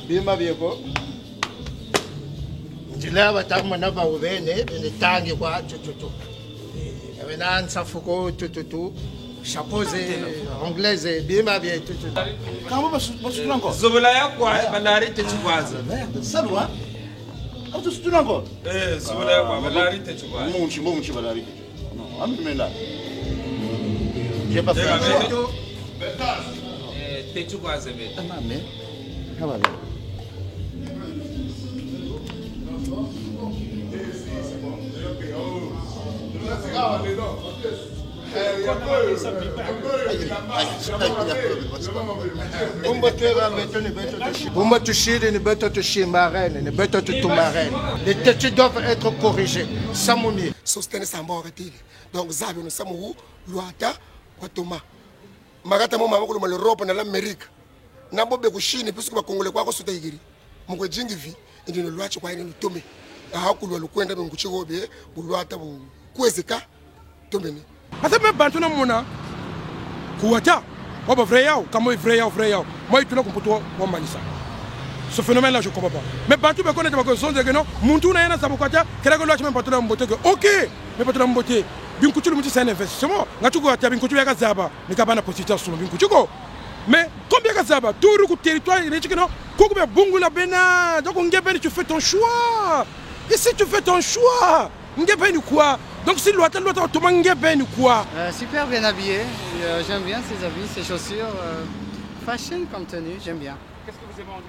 bima beko ndila batama na bawene ne tangi kwa tututu abena nsafuko tututu chapeau anglaise bien bien Comment vas-tu encore? Zobolaya quoi, balari te chikwaza. Merde, ça loin. Ah, tu es encore? Zobolaya quoi, balari te chikwaza. Mon balari. Non, amène-la. J'ai pas fait. Te chikwaza mais. Ah mais. Ah bah bien. Bomba tushiri ni beto tushimarene, ni beto tutumarene. Les têtes doivent être corrigées. Samouni. Sostene samba wakatili. Donc zabi no samu luata watoma. Magata mo mamako lo Europe na l'Amérique. Na bobe kushini puisque bakongole kwako suta igiri. Mukwe jingi vi ndino lwachi kwa ine tome. Hakulwa lukwenda benguchigobe bulwata bu kwezeka tomeni. Asa me bantu na mona kuwata oba vrai yao kama vrai yao moi tu na kumputo wa manisa. Ce phénomène là je comprends pas. Mais bantu be connaître ba sonde que non muntu na yana sabukata kera ko lwachi me bantu na mbote que OK me bantu na mbote binkuchulu muti c'est un investissement ngatuko ata binkuchulu ya kazaba nikabana position solo binkuchuko. Mais combien de zaba tout le territoire il dit que non kokube bungula bena donc ngebe tu fais ton choix. Et si tu fais ton choix, ngebe quoi? Donc si l'autre tout ngebe quoi? Super bien habillé, j'aime bien ses habits, ses chaussures, fashion comme tenue, j'aime bien. Qu'est-ce que vous aimez en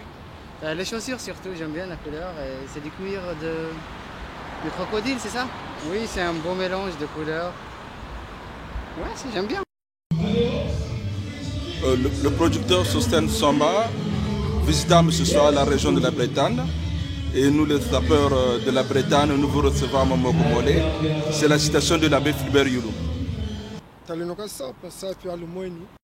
lui? Les chaussures surtout, j'aime bien la couleur, c'est du cuir de crocodile, c'est ça? Oui, c'est un beau mélange de couleurs. Ouais, j'aime bien. Le producteur Sosten Samba visitâmes ce soir la région de la Bretagne et nous les sapeurs de la Bretagne nous vous recevons à Mokomole. C'est la citation de l'abbé Philbert Youlou.